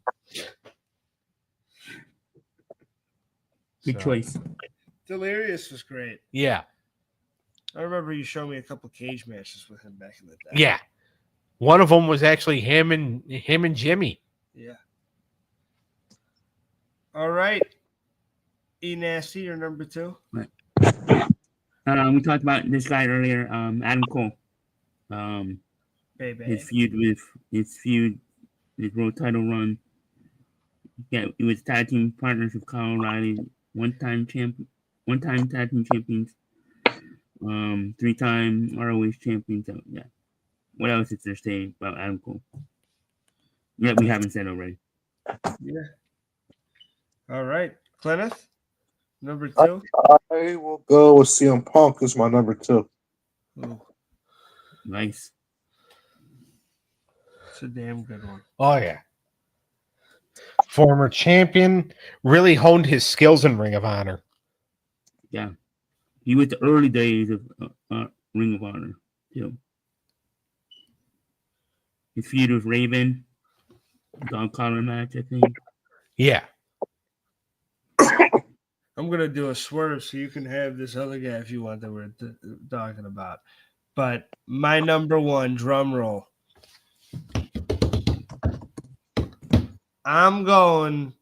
Speaker 3: Good choice.
Speaker 1: Delirious was great.
Speaker 2: Yeah.
Speaker 1: I remember you showed me a couple cage matches with him back in the day.
Speaker 2: Yeah. One of them was actually him and Jimmy.
Speaker 1: Yeah. All right. E Nasty, your number 2.
Speaker 3: Right. We talked about this guy earlier, Adam Cole.
Speaker 1: Baby.
Speaker 3: His world title run. Yeah, he was tag team partners with Kyle O'Reilly, one-time tag team champions, 3-time ROH champions. So, yeah. What else is there to say about Adam Cole? Yeah, we haven't said already.
Speaker 1: Yeah. All right. Cleneth, number 2.
Speaker 5: I will go with CM Punk as my number 2.
Speaker 1: Ooh,
Speaker 3: Nice.
Speaker 1: it's a damn good one.
Speaker 2: Oh, yeah. Former champion, really honed his skills in Ring of Honor.
Speaker 3: Yeah. He was the early days of Ring of Honor, too. His feud with Raven, dog collar match, I think.
Speaker 2: Yeah.
Speaker 1: I'm going to do a swerve so you can have this other guy if you want that we're talking about. But my number 1, drum roll, I'm going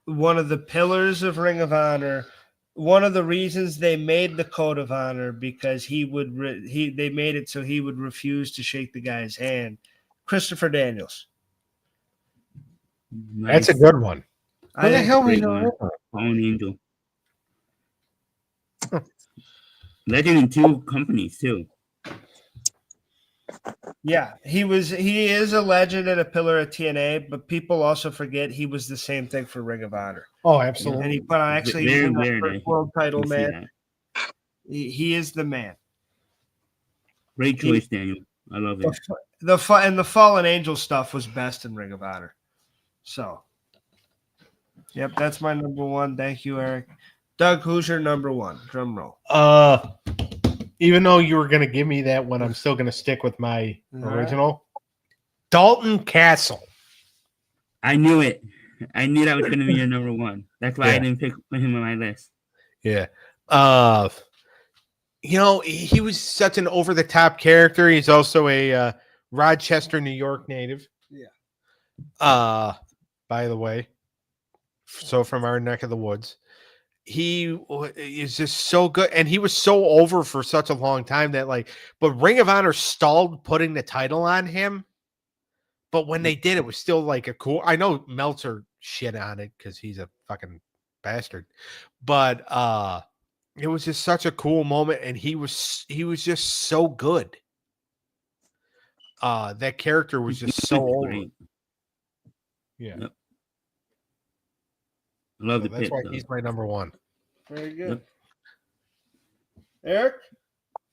Speaker 1: one of the pillars of Ring of Honor. One of the reasons they made the code of honor because they made it so he would refuse to shake the guy's hand. Christopher Daniels.
Speaker 2: That's a good one.
Speaker 1: I
Speaker 2: Who the
Speaker 1: think
Speaker 2: hell we
Speaker 3: great
Speaker 2: know?
Speaker 3: one. Fallen Angel. Legend in 2 companies too.
Speaker 1: Yeah, he is a legend and a pillar of TNA, but people also forget he was the same thing for Ring of Honor.
Speaker 2: Oh, absolutely.
Speaker 1: And he put on actually
Speaker 3: Very
Speaker 1: he's in that
Speaker 3: rare
Speaker 1: first
Speaker 3: that
Speaker 1: world title,
Speaker 3: you see
Speaker 1: man.
Speaker 3: that.
Speaker 1: He is the man.
Speaker 3: Great choice, Daniel. I love it.
Speaker 1: The Fallen Angel stuff was best in Ring of Honor. So, yep, that's my number one. Thank you, Eric. Doug, who's your number one? Drum roll.
Speaker 2: Even though you were going to give me that one, I'm still going to stick with my
Speaker 1: All right.
Speaker 2: original. Dalton Castle.
Speaker 3: I knew it. I knew that was going to be your number one. That's why I
Speaker 2: Yeah.
Speaker 3: didn't put him on my list.
Speaker 2: Yeah. He was such an over-the-top character. He's also a Rochester, New York native.
Speaker 1: Yeah.
Speaker 2: By the way, so from our neck of the woods. He is just so good, and he was so over for such a long time that but Ring of Honor stalled putting the title on him. But when they did, it was still like a cool. I know Meltzer shit on it because he's a fucking bastard, but it was just such a cool moment, and he was just so good. That character was just so over.
Speaker 3: Great.
Speaker 2: Yeah.
Speaker 3: Yep. I love the
Speaker 2: That's
Speaker 3: pit.
Speaker 2: why
Speaker 3: Though.
Speaker 2: he's my number one.
Speaker 1: Very good.
Speaker 3: Yep.
Speaker 1: Eric?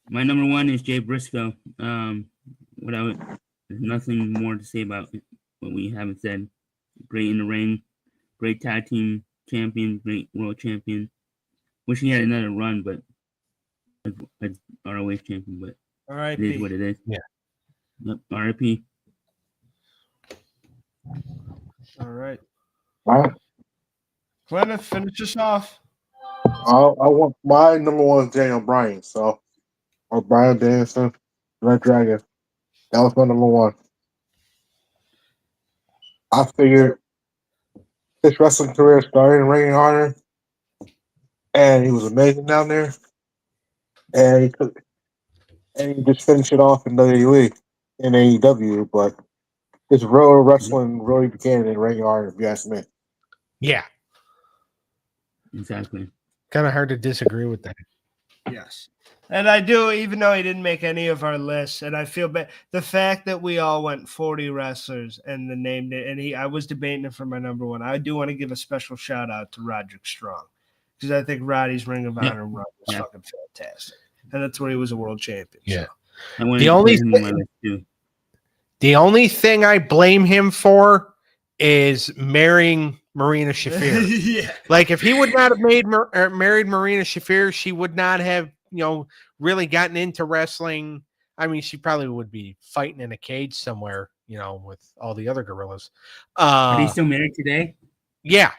Speaker 3: My number one is Jay Briscoe. There's nothing more to say about what we haven't said. Great in the ring, great tag team champion, great world champion. Wish he had another run, but as ROH champion, but it is what it is.
Speaker 2: Yeah.
Speaker 3: Yep. RIP.
Speaker 1: All right.
Speaker 5: All right.
Speaker 1: Cleneth, finish us off.
Speaker 5: I want my number one is Daniel Bryan, or Brian Danielson, Red Dragon. That was my number one. I figured his wrestling career started in Ring of Honor, and he was amazing down there. And he just finished it off in WWE and AEW, but his real wrestling really began in Ring of Honor, if you ask me.
Speaker 2: Yeah.
Speaker 3: Exactly.
Speaker 2: Kind of hard to disagree with that.
Speaker 1: Yes. And I do, even though he didn't make any of our lists, and I feel bad. The fact that we all went 40 wrestlers and the name, and I was debating it for my number one. I do want to give a special shout out to Roderick Strong because I think Roddy's Ring of Honor run was fucking fantastic, and that's where he was a world champion.
Speaker 2: Yeah.
Speaker 3: I wanted to put him on my list too.
Speaker 2: The only thing I blame him for is marrying Marina Shafir.
Speaker 1: Yeah.
Speaker 2: Like if he would not have married Marina Shafir, she would not have, really gotten into wrestling. I mean, she probably would be fighting in a cage somewhere, with all the other gorillas.
Speaker 3: Are they still married today?
Speaker 2: Yeah.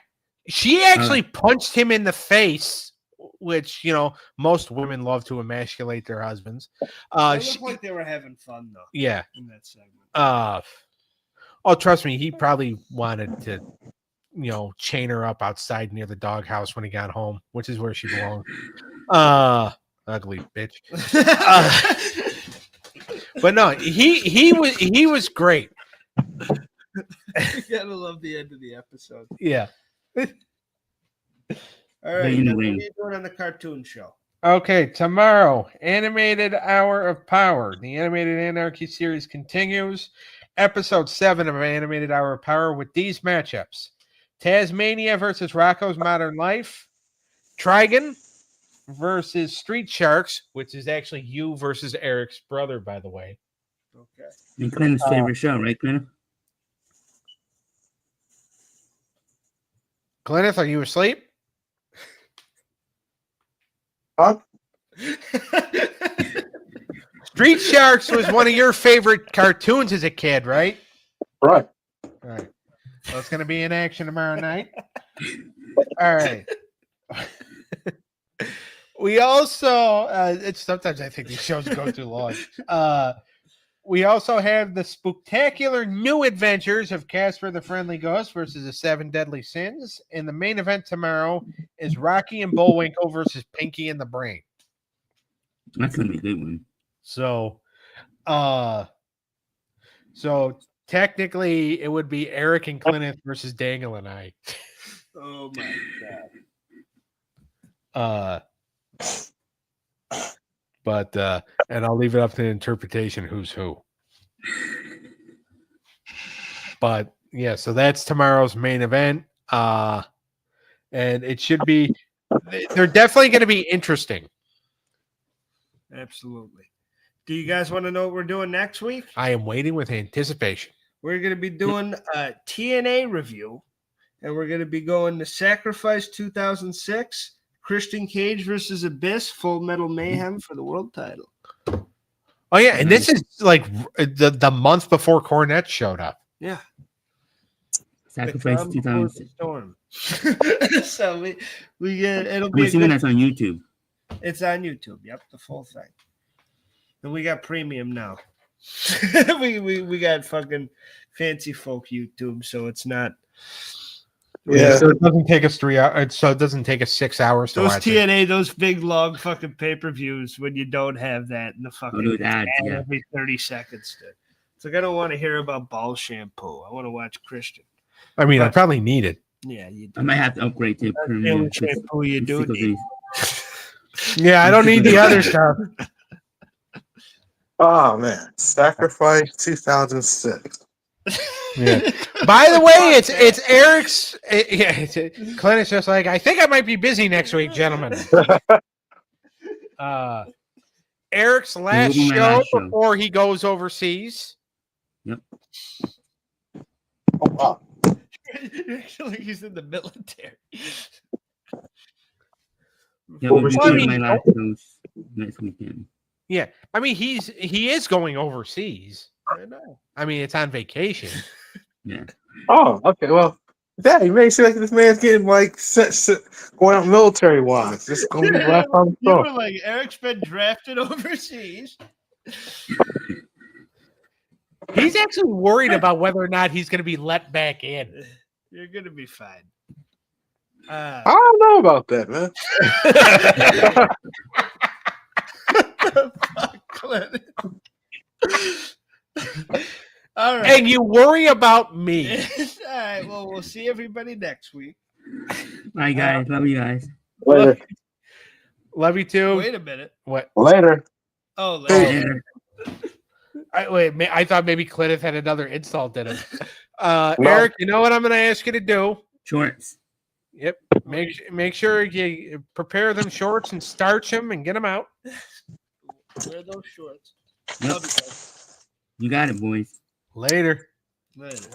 Speaker 2: She actually punched him in the face, which, most women love to emasculate their husbands.
Speaker 1: It looked like they were having fun though.
Speaker 2: Yeah.
Speaker 1: In that segment.
Speaker 2: Trust me, he probably wanted to, chain her up outside near the doghouse when he got home, which is where she belonged. Ugly bitch. But no, he was great.
Speaker 1: You gotta love the end of the episode.
Speaker 2: Yeah.
Speaker 1: All right. What are you doing on the cartoon show?
Speaker 2: Okay, tomorrow, Animated Hour of Power. The Animated Anarchy series continues. Episode 7 of Animated Hour of Power with these matchups. Tasmania versus Rocco's Modern Life. Trigon versus Street Sharks, which is actually you versus Eric's brother, by the way.
Speaker 1: Okay.
Speaker 3: And Clinton's favorite show, right, Clinton?
Speaker 2: Cleneth, are you asleep?
Speaker 5: Huh?
Speaker 2: Street Sharks was one of your favorite cartoons as a kid, right?
Speaker 5: Right.
Speaker 2: All right. So it's going to be in action tomorrow night. All right. We also, sometimes I think these shows go too long. we also have the spectacular new adventures of Casper the Friendly Ghost versus the 7 Deadly Sins. And the main event tomorrow is Rocky and Bullwinkle versus Pinky and the Brain.
Speaker 3: That's gonna be a good one.
Speaker 2: So technically it would be Eric and Cleneth versus Dangle and I.
Speaker 1: Oh my
Speaker 2: But and I'll leave it up to the interpretation who's who. But yeah, so that's tomorrow's main event. And it should be they're definitely going to be interesting.
Speaker 1: Absolutely. Do you guys want to know what we're doing next week?
Speaker 2: I am waiting with anticipation.
Speaker 1: We're going to be doing a TNA review, and we're going to be going to Sacrifice 2006, Christian Cage versus Abyss, Full Metal Mayhem for the world title.
Speaker 2: Oh yeah, and this is like the month before Cornette showed up.
Speaker 1: Yeah.
Speaker 3: Sacrifice 2006.
Speaker 1: Storm. So we get it'll be
Speaker 3: I'm assuming that's on YouTube.
Speaker 1: It's on YouTube. Yep, the full thing. And we got premium now. we got fucking fancy folk YouTube, so it's not.
Speaker 5: Yeah.
Speaker 2: So it doesn't take us 3 hours. So it doesn't take us 6 hours to
Speaker 1: Those
Speaker 2: watch
Speaker 1: TNA, those big long fucking pay-per-views when you don't have that in the fucking
Speaker 3: those ads, yeah.
Speaker 1: every 30 seconds. It's like I don't want to hear about ball shampoo. I want to watch Christian.
Speaker 2: I mean, I probably need it.
Speaker 1: Yeah, you do.
Speaker 3: I might have to upgrade to
Speaker 1: That's the
Speaker 3: premium.
Speaker 1: only shampoo you do need.
Speaker 2: Yeah, I don't need the other stuff.
Speaker 5: Oh man, Sacrifice 2006.
Speaker 2: Yeah. By the way, it's Eric's. Clint is just like, I think I might be busy next week, gentlemen. Eric's last
Speaker 3: be my
Speaker 2: show
Speaker 3: last show.
Speaker 2: before he goes overseas.
Speaker 3: Yep.
Speaker 5: Oh, wow.
Speaker 1: You actually like he's in the military.
Speaker 3: Yeah, we'll be
Speaker 2: Well, I
Speaker 3: doing
Speaker 2: mean-
Speaker 3: my last shows next weekend.
Speaker 2: Yeah, I mean he is going overseas.
Speaker 1: I know.
Speaker 2: I mean it's on vacation.
Speaker 3: Yeah.
Speaker 5: Oh, okay. Well, yeah, you may seem like this man's getting like going out military wise. This is going to be the last time.
Speaker 1: You were like, Eric's been drafted overseas.
Speaker 2: He's actually worried about whether or not he's going to be let back in.
Speaker 1: You're gonna be fine.
Speaker 5: I don't know about that, man.
Speaker 1: Clint. All right.
Speaker 2: And you worry about me.
Speaker 1: All right. Well, we'll see everybody next week.
Speaker 3: Bye, guys. Love you guys.
Speaker 5: Later.
Speaker 2: Love you too.
Speaker 1: Wait a minute.
Speaker 2: What?
Speaker 5: Later.
Speaker 1: Oh, later.
Speaker 3: Later.
Speaker 2: I thought maybe Cleneth had another insult in him. Eric, you know what I'm going to ask you to do?
Speaker 3: Shorts.
Speaker 2: Yep. Make sure you prepare them shorts and starch them and get them out.
Speaker 1: Wear those shorts.
Speaker 3: Yep.
Speaker 1: Love you guys.
Speaker 3: You got it, boys.
Speaker 2: Later.
Speaker 1: Later.